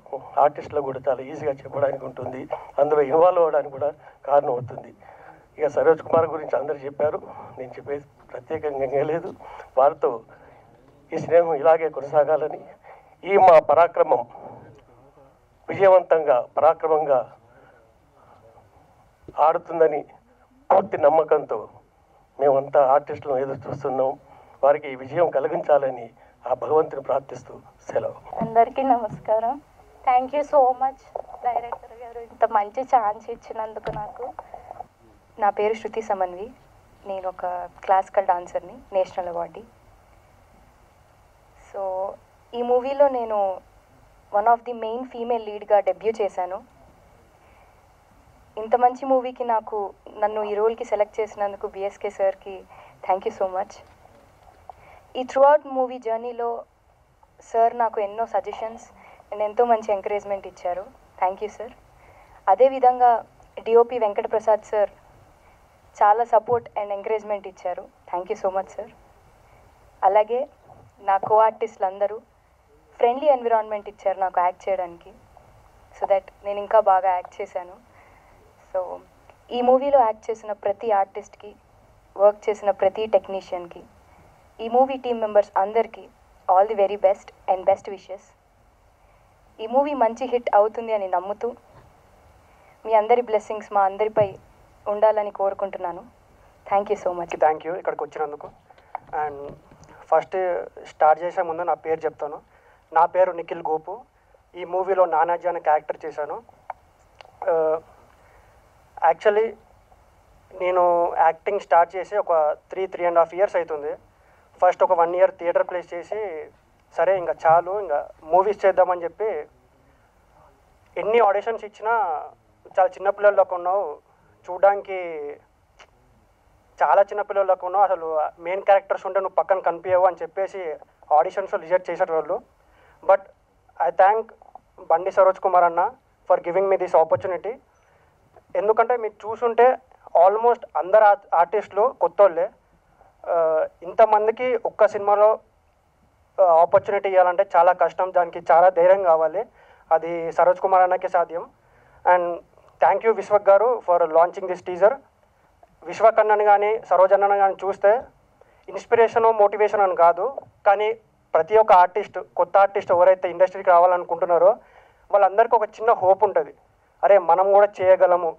ఆర్టిస్టులకు కూడా చాలా ఈజీగా చెప్పడానికి ఉంటుంది, అందులో ఇన్వాల్వ్ అవ్వడానికి కూడా కారణం అవుతుంది. ఇక సరోజ్ కుమార్ గురించి అందరూ చెప్పారు, నేను చెప్పేది ప్రత్యేకంగా ఏం లేదు. వారితో ఈ స్నేహం ఇలాగే కొనసాగాలని, ఈ మా పరాక్రమం విజయవంతంగా పరాక్రమంగా ఆడుతుందని పూర్తి నమ్మకంతో మేమంతా ఆర్టిస్టులను ఎదురు చూస్తున్నాం. వారికి ఈ విజయం కలిగించాలని ఆ భగవంతుని ప్రార్థిస్తూ సెలవు. అందరికీ నమస్కారం. Thank you so much director గారు, ఇంత మంచి ఛాన్స్ ఇచ్చినందుకు నాకు. నా పేరు శృతి సమన్వి, నేను ఒక క్లాసికల్ డాన్సర్ని, నేషనల్ అవార్డీ. సో ఈ మూవీలో నేను one of the main female లీడ్గా డెబ్యూ చేశాను. ఇంత మంచి మూవీకి నన్ను ఈ రోల్కి సెలెక్ట్ చేసినందుకు బిఎస్కే సార్కి థ్యాంక్ యూ సో మచ్. ఈ త్రూ అవుట్ మూవీ జర్నీలో సార్ నాకు ఎన్నో సజెషన్స్ అండ్ ఎంతో మంచి ఎంకరేజ్మెంట్ ఇచ్చారు. Thank you sir. అదేవిధంగా డిఓపి వెంకటప్రసాద్ సార్ చాలా సపోర్ట్ అండ్ ఎంకరేజ్మెంట్ ఇచ్చారు. Thank you so much sir. అలాగే నా కో ఆర్టిస్టులు అందరూ ఫ్రెండ్లీ ఎన్విరాన్మెంట్ ఇచ్చారు నాకు యాక్ట్ చేయడానికి, సో దట్ నేను ఇంకా బాగా యాక్ట్ చేశాను. సో ఈ మూవీలో యాక్ట్ చేసిన ప్రతి ఆర్టిస్ట్కి, వర్క్ చేసిన ప్రతి టెక్నీషియన్కి, ఈ మూవీ టీమ్ మెంబర్స్ అందరికీ all the very best and best wishes. ఈ మూవీ మంచి హిట్ అవుతుంది అని నమ్ముతూ మీ అందరి బ్లెస్సింగ్స్ మా అందరిపై ఉండాలని కోరుకుంటున్నాను. Thank you so much. Thank you ఇక్కడికి వచ్చినందుకు. అండ్ ఫస్ట్ స్టార్ట్ చేసే ముందు నా పేరు చెప్తాను. నా పేరు నిఖిల్ గోపు. ఈ మూవీలో నానాజీ అనే క్యారెక్టర్ చేశాను. యాక్చువల్లీ నేను యాక్టింగ్ స్టార్ట్ చేసి ఒక 3.5 years అవుతుంది. ఫస్ట్ ఒక 1 year థియేటర్ ప్లేస్ చేసి సరే ఇంకా చాలు, ఇంకా మూవీస్ చేద్దామని చెప్పి ఎన్ని ఆడిషన్స్ ఇచ్చినా చాలా చిన్నపిల్లల్లోకి ఉన్నావు, చూడడానికి చాలా చిన్నపిల్లల్లోకి ఉన్నావు, అసలు మెయిన్ క్యారెక్టర్స్ ఉంటే నువ్వు పక్కన కనిపించవు అని చెప్పేసి ఆడిషన్స్లో రిజెక్ట్ చేసేటోళ్ళు. బట్ ఐ థ్యాంక్ బండి సరోజ్ కుమార్ అన్న for giving me this opportunity. ఎందుకంటే మీరు చూసుంటే ఆల్మోస్ట్ అందరు ఆర్టిస్టులు కొత్త వాళ్ళే. ఇంతమందికి ఒక్క సినిమాలో ఆపర్చునిటీ ఇవ్వాలంటే చాలా కష్టం, దానికి చాలా ధైర్యం కావాలి. అది సరోజ్ కుమార్ అన్నకే సాధ్యం. అండ్ థ్యాంక్ యూ విశ్వక్ గారు for launching this teaser. Vishwak అన్నని కానీ సరోజ్ అన్నని కానీ చూస్తే ఇన్స్పిరేషన్ మోటివేషన్ అని కాదు, కానీ ప్రతి ఒక్క ఆర్టిస్ట్, కొత్త ఆర్టిస్ట్ ఎవరైతే ఇండస్ట్రీకి రావాలనుకుంటున్నారో వాళ్ళందరికీ ఒక చిన్న హోప్ ఉంటుంది, అరే మనం కూడా చేయగలము,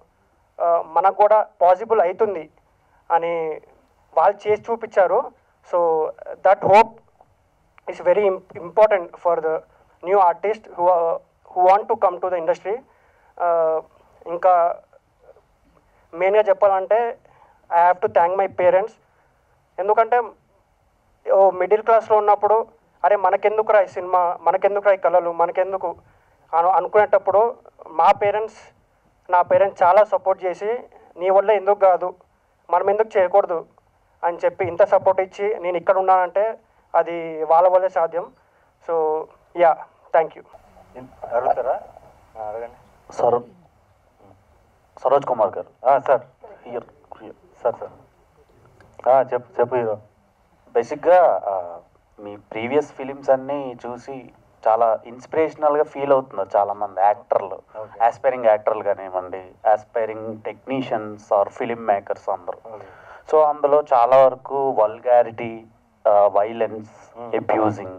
మనకు కూడా పాసిబుల్ అవుతుంది అని వాళ్ళు చేసి చూపించారు. So that hope is very important for the new artist who want to come to the industry. ఇంకా మెయిన్గా చెప్పాలంటే I have to thank my parents. ఎందుకంటే మిడిల్ క్లాస్లో ఉన్నప్పుడు అరే మనకెందుకురా ఈ సినిమా, మనకెందుకురా ఈ కళలు, మనకెందుకు అనుకునేటప్పుడు నా పేరెంట్స్ చాలా సపోర్ట్ చేసి నీ వల్ల ఎందుకు కాదు, మనం ఎందుకు చేయకూడదు అని చెప్పి ఇంత సపోర్ట్ ఇచ్చి నేను ఇక్కడ ఉన్నానంటే అది వాళ్ళ వల్లే సాధ్యం. So yeah, thank you. అడుగుతారా? అడగండి. సరోజ్ కుమార్ గారు. సార్ చెప్పు హీరో. బేసిక్గా మీ ప్రీవియస్ ఫిలిమ్స్ అన్నీ చూసి చాలా ఇన్స్పిరేషనల్గా ఫీల్ అవుతున్నారు చాలామంది యాక్టర్లు, ఆస్పైరింగ్ యాక్టర్లు కానివ్వండి, aspiring technicians or film makers అందరూ. సో అందులో చాలా వరకు వల్గారిటీ, వైలెన్స్, అబ్యూజింగ్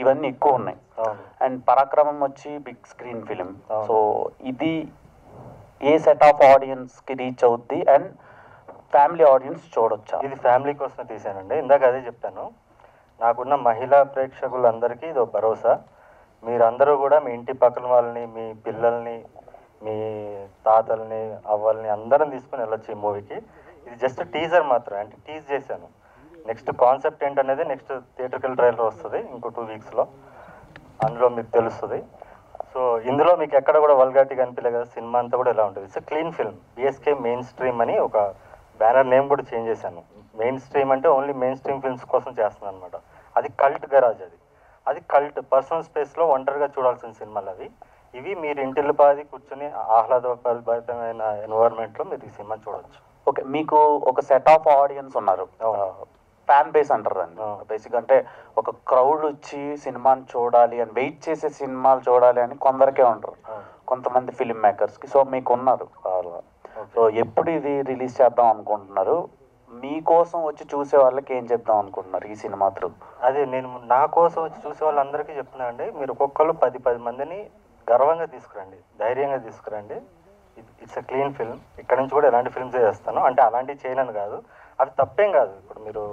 ఇవన్నీ ఎక్కువ ఉన్నాయి. అండ్ పరాక్రమం వచ్చి బిగ్ స్క్రీన్ ఫిలిం. సో ఇది ఏ సెట్ ఆఫ్ ఆడియన్స్కి రీచ్ అవుద్ది అండ్ ఫ్యామిలీ ఆడియన్స్ చూడొచ్చా? ఇది ఫ్యామిలీ కోసమే తీశానండి. ఇందాక అదే చెప్పాను, నాకున్న మహిళా ప్రేక్షకులందరికీ ఇది ఒక భరోసా. మీరందరూ కూడా మీ ఇంటి పక్కన వాళ్ళని, మీ పిల్లల్ని, మీ తాతల్ని, అవ్వల్ని అందరం తీసుకుని వెళ్ళొచ్చు ఈ మూవీకి. ఇది జస్ట్ టీజర్ మాత్రం, అంటే టీజ్ చేశాను. నెక్స్ట్ కాన్సెప్ట్ ఏంటనేది నెక్స్ట్ థియేటర్కల్ ట్రైలర్ వస్తుంది ఇంకో 2 weeksలో, అందులో మీకు తెలుస్తుంది. సో ఇందులో మీకు ఎక్కడ కూడా వల్గారిటీ కనిపించలేదు కదా, సినిమా అంతా కూడా ఎలా ఉంటుంది. It's clean film. BSK main stream అని ఒక బ్యానర్ నేమ్ కూడా చేంజ్ చేశాను. మెయిన్ స్ట్రీమ్ అంటే ఓన్లీ మెయిన్ స్ట్రీమ్ ఫిల్మ్స్ కోసం చేస్తున్నాను అనమాట. అది కల్ట్ గరాజ్, అది కల్ట్ పర్సనల్ స్పేస్లో ఒంటరిగా చూడాల్సిన సినిమాలు అవి. ఇవి మీరు ఇంటిల్లిపాది కూర్చొని ఆహ్లాదభరితమైన ఎన్వైర్న్మెంట్లో మీరు ఈ సినిమా చూడవచ్చు. ఓకే, మీకు ఒక సెట్ ఆఫ్ ఆడియన్స్ ఉన్నారు, ఫ్యాన్ బేస్ అంటారు దాన్ని. బేసిక్ అంటే ఒక క్రౌడ్ వచ్చి సినిమాని చూడాలి అని, వెయిట్ చేసే సినిమాలు చూడాలి అని కొందరికే ఉంటారు, కొంతమంది ఫిలిం మేకర్స్కి. సో మీకు ఉన్నారు. సో ఎప్పుడు ఇది రిలీజ్ చేద్దాం అనుకుంటున్నారు? మీకోసం వచ్చి చూసే వాళ్ళకి ఏం చెప్దాం అనుకుంటున్నారు ఈ సినిమా త్రూ? అదే నేను నా కోసం వచ్చి చూసే వాళ్ళందరికీ చెప్తున్నానండి, మీరు ఒక్కొక్కరు 10 మందిని గర్వంగా తీసుకురండి, ధైర్యంగా తీసుకురండి. It's a clean film. ఇక్కడ నుంచి కూడా ఎలాంటి ఫిల్మ్స్ చేస్తాను, అంటే అలాంటివి చేయనని కాదు, అది తప్పేం కాదు. ఇప్పుడు మీరు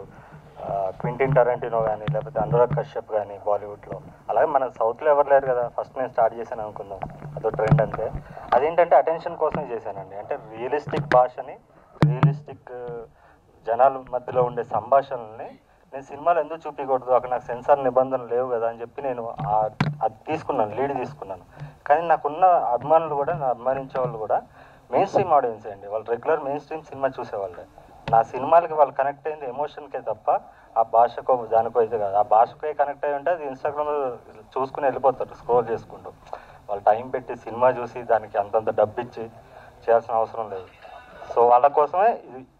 క్వింటిన్ టరాంటినో కానీ లేకపోతే అనురాగ్ కశ్యప్ కానీ బాలీవుడ్లో, అలాగే మన సౌత్లో ఎవరు లేరు కదా, ఫస్ట్ నేను స్టార్ట్ చేశాను అనుకుందాం, అదో ట్రెండ్ అంతే. అదేంటంటే అటెన్షన్ కోసమే చేశానండి. అంటే రియలిస్టిక్ భాషని, రియలిస్టిక్ జనాల మధ్యలో ఉండే సంభాషణల్ని నేను సినిమాలో ఎందుకు చూపించకూడదు, అక్కడ నాకు సెన్సార్ నిబంధనలు లేవు కదా అని చెప్పి నేను అది తీసుకున్నాను, లీడ్ తీసుకున్నాను. కానీ నాకున్న అభిమానులు కూడా, నా అభిమానించే వాళ్ళు కూడా మెయిన్ స్ట్రీమ్ ఆడియన్స్ అండి. వాళ్ళు రెగ్యులర్ మెయిన్ స్ట్రీమ్ సినిమా చూసేవాళ్ళే. నా సినిమాలకి వాళ్ళు కనెక్ట్ అయింది ఎమోషన్కే తప్ప ఆ భాషకో దానికో అయితే కాదు. ఆ భాషకే కనెక్ట్ అయ్యి ఉంటే అది ఇన్స్టాగ్రామ్లో చూసుకుని వెళ్ళిపోతారు స్క్రోల్ చేసుకుంటూ. వాళ్ళు టైం పెట్టి సినిమా చూసి దానికి అంతంత డబ్బు ఇచ్చి చేయాల్సిన అవసరం లేదు. సో వాళ్ళ కోసమే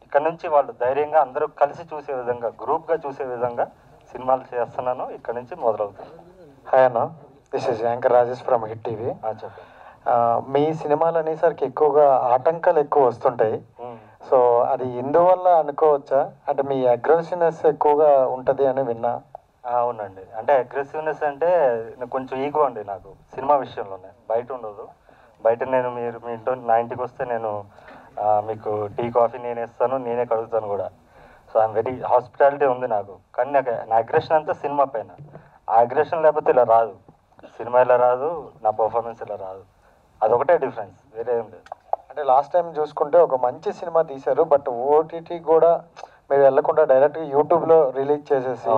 ఇక్కడ నుంచి వాళ్ళు ధైర్యంగా అందరూ కలిసి చూసే విధంగా, గ్రూప్గా చూసే విధంగా సినిమాలు చేస్తున్నాను. ఇక్కడ నుంచి మొదలవుతుంది. హాయ్ అన్న, this is anchor Rajesh from hit TV. చెప్పండి. మీ సినిమాలు అనేసరికి ఎక్కువగా ఆటంకాలు ఎక్కువ వస్తుంటాయి. సో అది ఎందువల్ల అనుకోవచ్చా? అంటే మీ అగ్రెసివ్నెస్ ఎక్కువగా ఉంటుంది అని విన్నా. అవునండి, అంటే అగ్రెసివ్నెస్ అంటే కొంచెం ఈగో అండి నాకు సినిమా విషయంలోనే, బయట ఉండదు. బయట నేను మీరు మీ ఇంట్లో నా ఇంటికి వస్తే నేను మీకు టీ కాఫీ నేనే ఇస్తాను, నేనే కడుగుతాను కూడా. సో ఐఎమ్ వెరీ హాస్పిటాలిటీ ఉంది నాకు. కానీ నాకు నా అగ్రెషన్ అంతా సినిమా పైన. ఆ అగ్రెషన్ లేకపోతే ఇలా రాదు, సినిమా ఇలా రాదు, నా పర్ఫార్మెన్స్ ఇలా రాదు. అదొకటే డిఫరెన్స్, వేరే ఏం లేదు. అంటే లాస్ట్ టైం చూసుకుంటే ఒక మంచి సినిమా తీశారు, బట్ ఓటీటీ కూడా మీరు వెళ్లకుండా డైరెక్ట్గా యూట్యూబ్లో రిలీజ్ చేసేసి,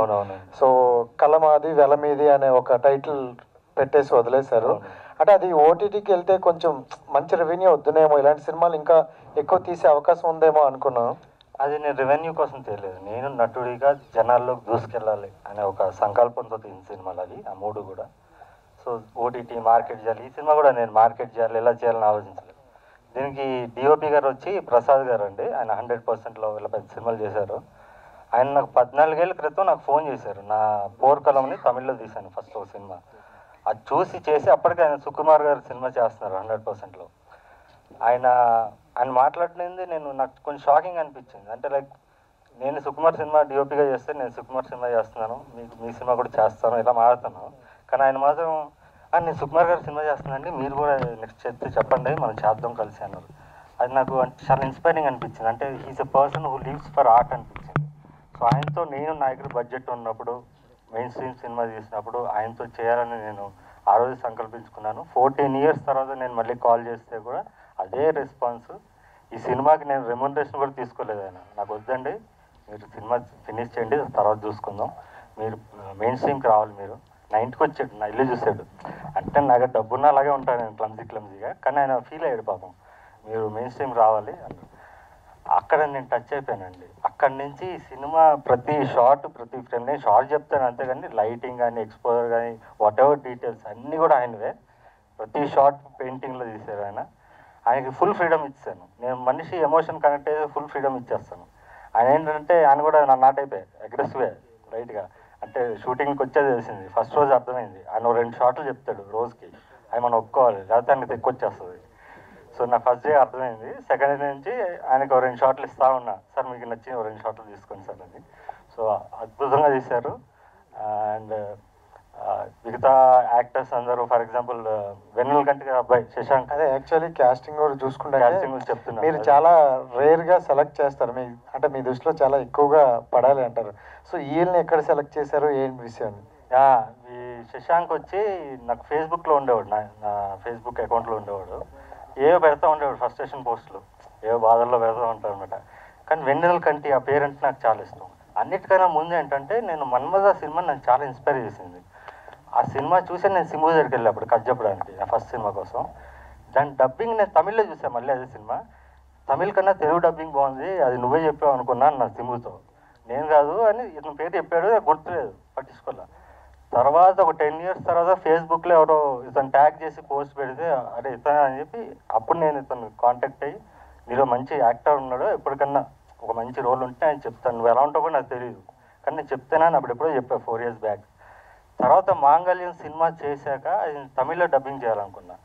సో కలమాది వెలమీది అనే ఒక టైటిల్ పెట్టేసి వదిలేశారు. అంటే అది ఓటీటీకి వెళ్తే కొంచెం మంచి రెవెన్యూ వద్దునేమో, ఇలాంటి సినిమాలు ఇంకా ఎక్కువ తీసే అవకాశం ఉందేమో అనుకున్నాను. అది నేను రెవెన్యూ కోసం తెలియలేదు, నేను నటుడిగా జనాల్లోకి దూసుకెళ్ళాలి అనే ఒక సంకల్పంతో తీసిన సినిమాలు అవి, ఆ మూడు కూడా. సో ఓటీటీ మార్కెట్ చేయాలి, ఈ సినిమా కూడా నేను మార్కెట్ చేయాలి, ఎలా చేయాలని ఆలోచించలేదు. దీనికి డిఓపి గారు వచ్చి ప్రసాద్ గారు అండి, ఆయన 100%లో ఇలా పెద్ద సినిమాలు చేశారు. ఆయన నాకు 14 ఏళ్ళ క్రితం నాకు ఫోన్ చేశారు. నా పోర్కలంని తమిళ్లో తీశాను ఫస్ట్ ఒక సినిమా, అది చూసి చేసి అప్పటికే ఆయన సుకుమార్ గారు సినిమా చేస్తున్నారు 100%లో. ఆయన మాట్లాడినది నాకు కొంచెం షాకింగ్ అనిపించింది. అంటే లైక్ నేను సుకుమార్ సినిమా డిఓపిగా చేస్తే నేను సుకుమార్ సినిమా చేస్తున్నాను, మీ సినిమా కూడా చేస్తాను, ఇలా మాట్లాడుతాను. కానీ ఆయన మాత్రం నేను సుకుమార్ గారు సినిమా చేస్తున్నానండి, మీరు కూడా నెక్స్ట్ చేస్తే చెప్పండి, మనం చేద్దాం కలిసి అన్నారు. అది నాకు చాలా ఇన్స్పైరింగ్ అనిపించింది. అంటే he's a person who lives for art అనిపించింది. సో ఆయనతో నేను నా దగ్గర బడ్జెట్ ఉన్నప్పుడు, మెయిన్ స్ట్రీమ్ సినిమా తీసినప్పుడు ఆయనతో చేయాలని నేను ఆ రోజు సంకల్పించుకున్నాను. 14 years తర్వాత నేను మళ్ళీ కాల్ చేస్తే కూడా అదే రెస్పాన్స్. ఈ సినిమాకి నేను రెమ్యునరేషన్ కూడా తీసుకోలేదు. ఆయన నాకు వద్దండి, మీరు సినిమా ఫినిష్ చేయండి, తర్వాత చూసుకుందాం, మీరు మెయిన్ స్ట్రీమ్కి రావాలి. మీరు నా ఇంటికి వచ్చాడు, నా ఇల్లు చూసాడు. అంటే నాకు డబ్బున్న అలాగే ఉంటాను నేను, క్లమ్జీగా. కానీ ఆయన ఫీల్ అయ్యాడు పాపం, మీరు మెయిన్ స్ట్రీమ్ రావాలి అని. అక్కడ నేను టచ్ అయిపోయానండి. అక్కడి నుంచి సినిమా ప్రతి షార్ట్, ప్రతి ఫ్రేమ్ నేను షార్ట్ చెప్తాను అంతేగాని లైటింగ్ కానీ, ఎక్స్పోజర్ కానీ, వాట్ ఎవర్ డీటెయిల్స్ అన్నీ కూడా ఆయనవే. ప్రతి షార్ట్ పెయింటింగ్లో తీశారు ఆయన. ఆయనకి ఫుల్ ఫ్రీడమ్ ఇచ్చాను నేను. మనిషి ఎమోషన్ కనెక్ట్ అయితే ఫుల్ ఫ్రీడమ్ ఇచ్చేస్తాను. ఆయన ఏంటంటే ఆయన కూడా నా నాట్ అయిపోయాయి, అగ్రెసివే రైట్గా. అంటే షూటింగ్కి వచ్చేది తెలిసింది, ఫస్ట్ రోజు అర్థమైంది. ఆయన 2 షాట్లు చెప్తాడు రోజుకి, అవి మనం ఒప్పుకోవాలి, లేకపోతే ఆయనకి తెక్కొచ్చేస్తుంది. సో నా ఫస్ట్ డే అర్థమైంది. సెకండ్ డే నుంచి ఆయనకు 2 షాట్లు ఇస్తా ఉన్నా, సార్ మీకు నచ్చిన 2 షాట్లు తీసుకోండి సార్ అని. సో అద్భుతంగా తీశారు. అండ్ మిగతా యాక్టర్స్ అందరూ, ఫర్ ఎగ్జాంపుల్ వెన్నెల కంటి అబ్బాయి శశాంక్, అదే యాక్చువల్లీ క్యాస్టింగ్ కూడా చూసుకుంటే క్యాస్టింగ్ చెప్తున్నారు, మీరు చాలా రేర్గా సెలెక్ట్ చేస్తారు. మీ దృష్టిలో చాలా ఎక్కువగా పడాలి అంటారు. సో వీళ్ళని ఎక్కడ సెలెక్ట్ చేశారు, ఏంటి విషయం? ఈ శశాంక్ వచ్చి నాకు ఫేస్బుక్లో ఉండేవాడు, నా ఫేస్బుక్ అకౌంట్లో ఉండేవాడు. ఏవో పెడతా ఉండేవాడు ఫ్రస్ట్రేషన్ పోస్టులు, ఏవో బాధల్లో పెడతా ఉంటాడు అనమాట. కానీ వెన్నెల కంటి ఆ పేరంటే నాకు చాలా ఇష్టం. అన్నిటికైనా ముందు ఏంటంటే నేను మన్మథ సినిమా నాకు చాలా ఇన్స్పైర్ చేసింది. ఆ సినిమా చూసి నేను సింబు దగ్గరికి వెళ్ళి అప్పుడు కట్ చెప్పడానికి, నా ఫస్ట్ సినిమా కోసం. దాని డబ్బింగ్ నేను తమిళ్లో చూసాను, మళ్ళీ అదే సినిమా. తమిళ్ కన్నా తెలుగు డబ్బింగ్ బాగుంది, అది నువ్వే చెప్పావు అనుకున్నాను నా సింబుతో. నేను కాదు అని ఇతను పేరు చెప్పాడు, గుర్తులేదు, పట్టించుకోలే. తర్వాత ఒక 10 years తర్వాత ఫేస్బుక్లో ఎవరో ఇతను ట్యాగ్ చేసి పోస్ట్ పెడితే అరే ఇతనే అని చెప్పి అప్పుడు నేను ఇతను కాంటాక్ట్ అయ్యి, నీలో మంచి యాక్టర్ ఉన్నాడు, ఎప్పటికన్నా ఒక మంచి రోల్ ఉంటే ఆయన చెప్తాను, నువ్వు ఎలా ఉంటావు కూడా నాకు తెలియదు, కానీ నేను చెప్తానని అప్పుడు ఎప్పుడో చెప్పాను 4 years బ్యాక్. తర్వాత మాంగళ్యం సినిమా చేశాక అది తమిళ్లో డబ్బింగ్ చేయాలనుకున్నా.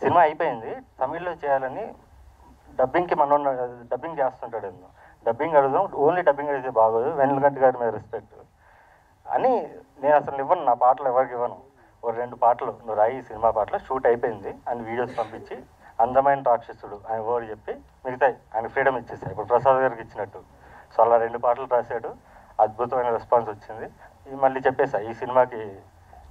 సినిమా అయిపోయింది, తమిళ్లో చేయాలని డబ్బింగ్కి మనం డబ్బింగ్ చేస్తుంటాడు ఏమో, డబ్బింగ్ అడుగుదాం, ఓన్లీ డబ్బింగ్ అడిగితే బాగోదు, వెన్నెలకంటి గారి మీద రెస్పెక్ట్ అని నేను అసలు ఇవ్వను, నా పాటలు ఎవరికి ఇవ్వను. ఒక 2 పాటలు నువ్వు రాయి సినిమా పాటలు షూట్ అయిపోయింది అని వీడియోస్ పంపించి అందమైన రాక్షసుడు ఆయన ఓవర్ చెప్పి మిగతాయి ఆయన ఫ్రీడమ్ ఇచ్చేసాయి, ఇప్పుడు ప్రసాద్ గారికి ఇచ్చినట్టు. సో అలా 2 పాటలు రాశాడు, అద్భుతమైన రెస్పాన్స్ వచ్చింది. మళ్ళీ చెప్పేసా ఈ సినిమాకి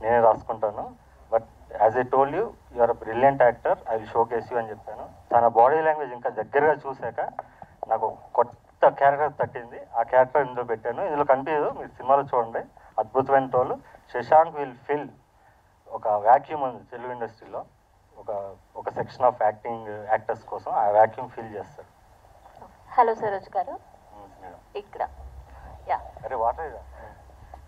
నేనే రాసుకుంటాను, but as I told you are a brilliant actor, I will showcase you అని చెప్పాను. తన బాడీ లాంగ్వేజ్ ఇంకా దగ్గరగా చూశాక నాకు కొత్త క్యారెక్టర్ తట్టింది, ఆ క్యారెక్టర్ ఇందులో పెట్టాను. ఇందులో కనిపించదు, మీరు సినిమాలో చూడండి, అద్భుతమైన రోల్. శశాంక్ విల్ ఫిల్ ఒక వ్యాక్యూమ్ ఉంది తెలుగు ఇండస్ట్రీలో, ఒక సెక్షన్ ఆఫ్ యాక్టర్స్ కోసం ఆ వ్యాక్యూమ్ ఫిల్ చేస్తాడు. హలో సరోజ్ గారు, ఇక్కడ అరే వాటర్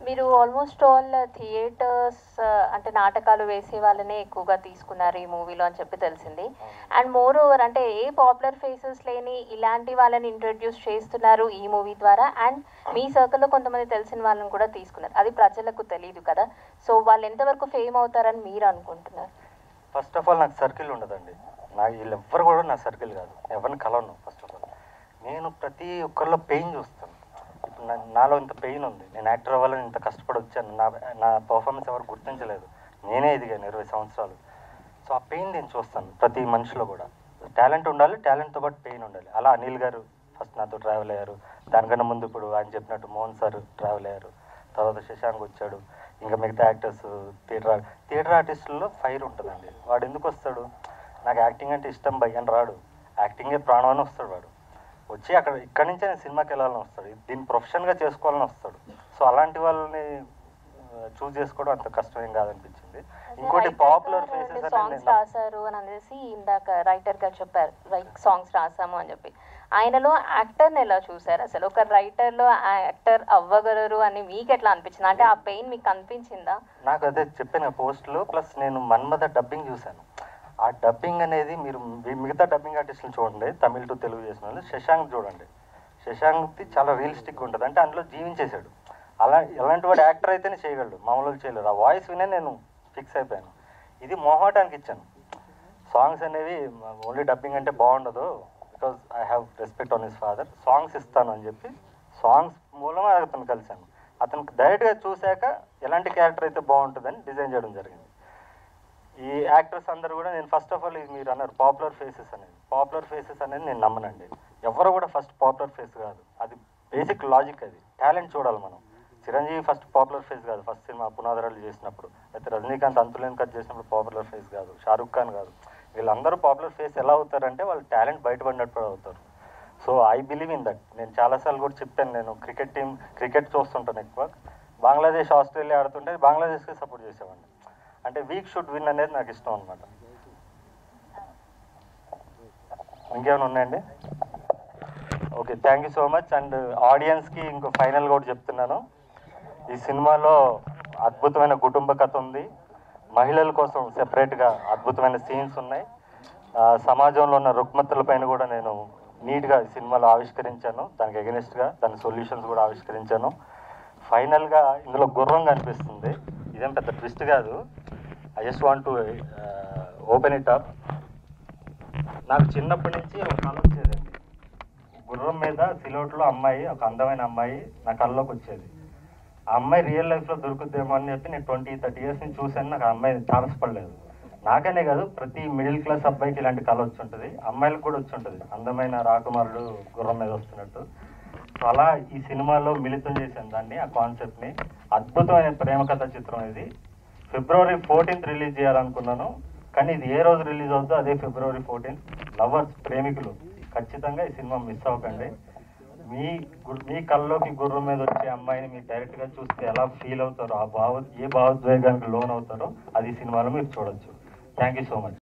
మీరు ఆల్మోస్ట్ ఆల్ థియేటర్స్ అంటే నాటకాలు వేసే వాళ్ళనే ఎక్కువగా తీసుకున్నారు ఈ మూవీలో అని చెప్పి తెలిసింది. అండ్ మోర్ ఓవర్ అంటే ఏ పాపులర్ ఫేసెస్ లేని ఇలాంటి వాళ్ళని ఇంట్రడ్యూస్ చేస్తున్నారు ఈ మూవీ ద్వారా. అండ్ మీ సర్కిల్లో కొంతమంది తెలిసిన వాళ్ళని కూడా తీసుకున్నారు, అది ప్రజలకు తెలియదు కదా. సో వాళ్ళు ఎంతవరకు ఫేమ్ అవుతారని మీరు అనుకుంటున్నారు? ఫస్ట్ ఆఫ్ ఆల్ నాకు సర్కిల్ ఉండదండి, నాకు వీళ్ళు ఎవ్వరు కూడా నా సర్కిల్ కాదు, ఎవరిని కలవను. ఫస్ట్ ఆఫ్ ఆల్ నేను ప్రతి ఒక్కరిలో పెయిన్ చూస్తాను. ఇప్పుడు నాలో ఇంత పెయిన్ ఉంది, నేను యాక్టర్ అవ్వాలని ఇంత కష్టపడి వచ్చాను, నా పర్ఫార్మెన్స్ ఎవరు గుర్తించలేదు, నేనే ఎదిగాను 20 సంవత్సరాలు. సో ఆ పెయిన్ నేను చూస్తాను ప్రతి మనిషిలో కూడా. టాలెంట్ ఉండాలి, టాలెంట్తో పాటు పెయిన్ ఉండాలి. అలా అనిల్ గారు ఫస్ట్ నాతో ట్రావెల్ అయ్యారు, దానికన్నా ముందు ఇప్పుడు ఆయన చెప్పినట్టు మోహన్ సార్ ట్రావెల్ అయ్యారు, తర్వాత శశాంక్ వచ్చాడు, ఇంకా మిగతా యాక్టర్స్. థియేటర్ ఆర్టిస్టుల్లో ఫైర్ ఉంటుందండి. వాడు ఎందుకు వస్తాడు, నాకు యాక్టింగ్ అంటే ఇష్టం భయ్ అని రాడు, యాక్టింగే ప్రాణం అని వస్తాడు. వాడు వచ్చి ఇక్కడి నుంచే నేను సినిమాకి వెళ్ళాలని వస్తాడు, దీన్ని ప్రొఫెషన్గా చేసుకోవాలని వస్తాడు. సో అలాంటి వాళ్ళని చూస్ చేసుకోవడం అంత కష్టం ఏం కాదనిపించింది. ఇంకోటి పాపులర్ ఫేసెస్ సాంగ్స్ రాశారు అని అనేసి ఇందాక రైటర్ గారు చెప్పారు, సాంగ్స్ రాసాము అని చెప్పి. ఆయనలో యాక్టర్ని ఎలా చూసారు అసలు? ఒక రైటర్లో యాక్టర్ అవ్వగలరు అని మీకు ఎట్లా అనిపించింది? అంటే ఆ పెయిన్ మీకు అనిపించిందా? నాకు అదే చెప్పాను పోస్ట్లో, ప్లస్ నేను మన్మథ డబ్బింగ్ చూశాను. ఆ డబ్బింగ్ అనేది మీరు మిగతా డబ్బింగ్ ఆర్టిస్టులు చూడండి, తమిళ్ టు తెలుగు చేసిన వాళ్ళు. శశాంక్ చూడండి, శశాంక్ది చాలా రియలిస్టిక్గా ఉంటుంది, అంటే అందులో జీవించేశాడు. ఎలాంటి వాడు యాక్టర్ అయితేనే చేయగలడు, మామూలుగా చేయలేడు. ఆ వాయిస్ వినే నేను ఫిక్స్ అయిపోయాను. ఇది మొహమాటానికి ఇచ్చాను. సాంగ్స్ అనేవి ఓన్లీ డబ్బింగ్ అంటే బాగుండదు, because I have respect on his father. Songs ఇస్తాను అని చెప్పి సాంగ్స్ మూలమే అతను కలిశాను. అతనికి డైరెక్ట్గా చూశాక ఎలాంటి క్యారెక్టర్ అయితే బాగుంటుందని డిజైన్ చేయడం జరిగింది. ఈ యాక్టర్స్ అందరూ కూడా నేను ఫస్ట్ ఆఫ్ ఆల్ మీరు అన్నారు పాపులర్ ఫేసెస్ అనేది నేను నమ్మనండి. ఎవరు కూడా ఫస్ట్ పాపులర్ ఫేస్ కాదు, అది బేసిక్ లాజిక్, అది టాలెంట్ చూడాలి మనం. చిరంజీవి ఫస్ట్ పాపులర్ ఫేస్ కాదు, ఫస్ట్ సినిమా పునాదరాలు చేసినప్పుడు, అయితే రజనీకాంత్ అంతులేని కట్ చేసినప్పుడు పాపులర్ ఫేస్ కాదు, షారుఖ్ ఖాన్ కాదు. వీళ్ళందరూ పాపులర్ ఫేస్ ఎలా అవుతారంటే వాళ్ళు టాలెంట్ బయటపడినప్పుడు అవుతారు. So I believe in that. నేను చాలాసార్లు కూడా చెప్పాను, నేను క్రికెట్ చూస్తుంటాను ఎక్కువ. బంగ్లాదేశ్ ఆస్ట్రేలియా ఆడుతుంటే బంగ్లాదేశ్కి సపోర్ట్ చేసేవాడిని, అంటే వీక్ షుడ్ విన్ అనేది నాకు ఇష్టం అనమాట. ఇంకేమైనా ఉన్నాయండి? Okay, thank you so much. And ఆడియన్స్కి ఇంకో ఫైనల్ కూడా చెప్తున్నాను, ఈ సినిమాలో అద్భుతమైన కుటుంబ కథ ఉంది, మహిళల కోసం సెపరేట్గా అద్భుతమైన సీన్స్ ఉన్నాయి, సమాజంలో ఉన్న రుగ్మతలపైన కూడా నేను నీట్గా ఈ సినిమాలో ఆవిష్కరించాను, దానికి ఎగెనిస్ట్గా దాని సొల్యూషన్స్ కూడా ఆవిష్కరించాను. ఫైనల్గా ఇందులో గుర్రం కనిపిస్తుంది, ఇదేం పెద్ద ట్విస్ట్ కాదు, I just want to open it up. నాకు చిన్నప్పటి నుంచి ఒక కళ వచ్చేదండి, గుర్రం మీద సిలోట్లో అమ్మాయి, ఒక అందమైన అమ్మాయి నా కళ్ళలోకి వచ్చేది. ఆ అమ్మాయి రియల్ లైఫ్లో దొరుకుద్దేమో అని చెప్పి నేను 20-30 years నుంచి చూశాను, నాకు ఆ అమ్మాయి తారసపడలేదు. నాకనే కాదు, ప్రతి మిడిల్ క్లాస్ అబ్బాయికి ఇలాంటి కళ వచ్చి ఉంటుంది, అమ్మాయిలకు కూడా వచ్చి ఉంటుంది, అందమైన రాకుమారుడు గుర్రం మీద వస్తున్నట్టు. సో అలా ఈ సినిమాలో మిళితం చేశాను దాన్ని, ఆ కాన్సెప్ట్ని. అద్భుతమైన ప్రేమ కథ చిత్రం ఇది. February 14th రిలీజ్ చేయాలనుకున్నాను, కానీ ఇది ఏ రోజు రిలీజ్ అవుతుందో అదే February 14th. లవర్స్, ప్రేమికులు ఖచ్చితంగా ఈ సినిమా మిస్ అవ్వకండి. మీ కళ్ళలోకి గుర్రం మీద వచ్చే అమ్మాయిని మీరు డైరెక్ట్గా చూస్తే ఎలా ఫీల్ అవుతారో, ఏ భావోద్వేగానికి లోన్ అవుతారో అది ఈ సినిమాలో మీరు చూడొచ్చు. Thank you so much.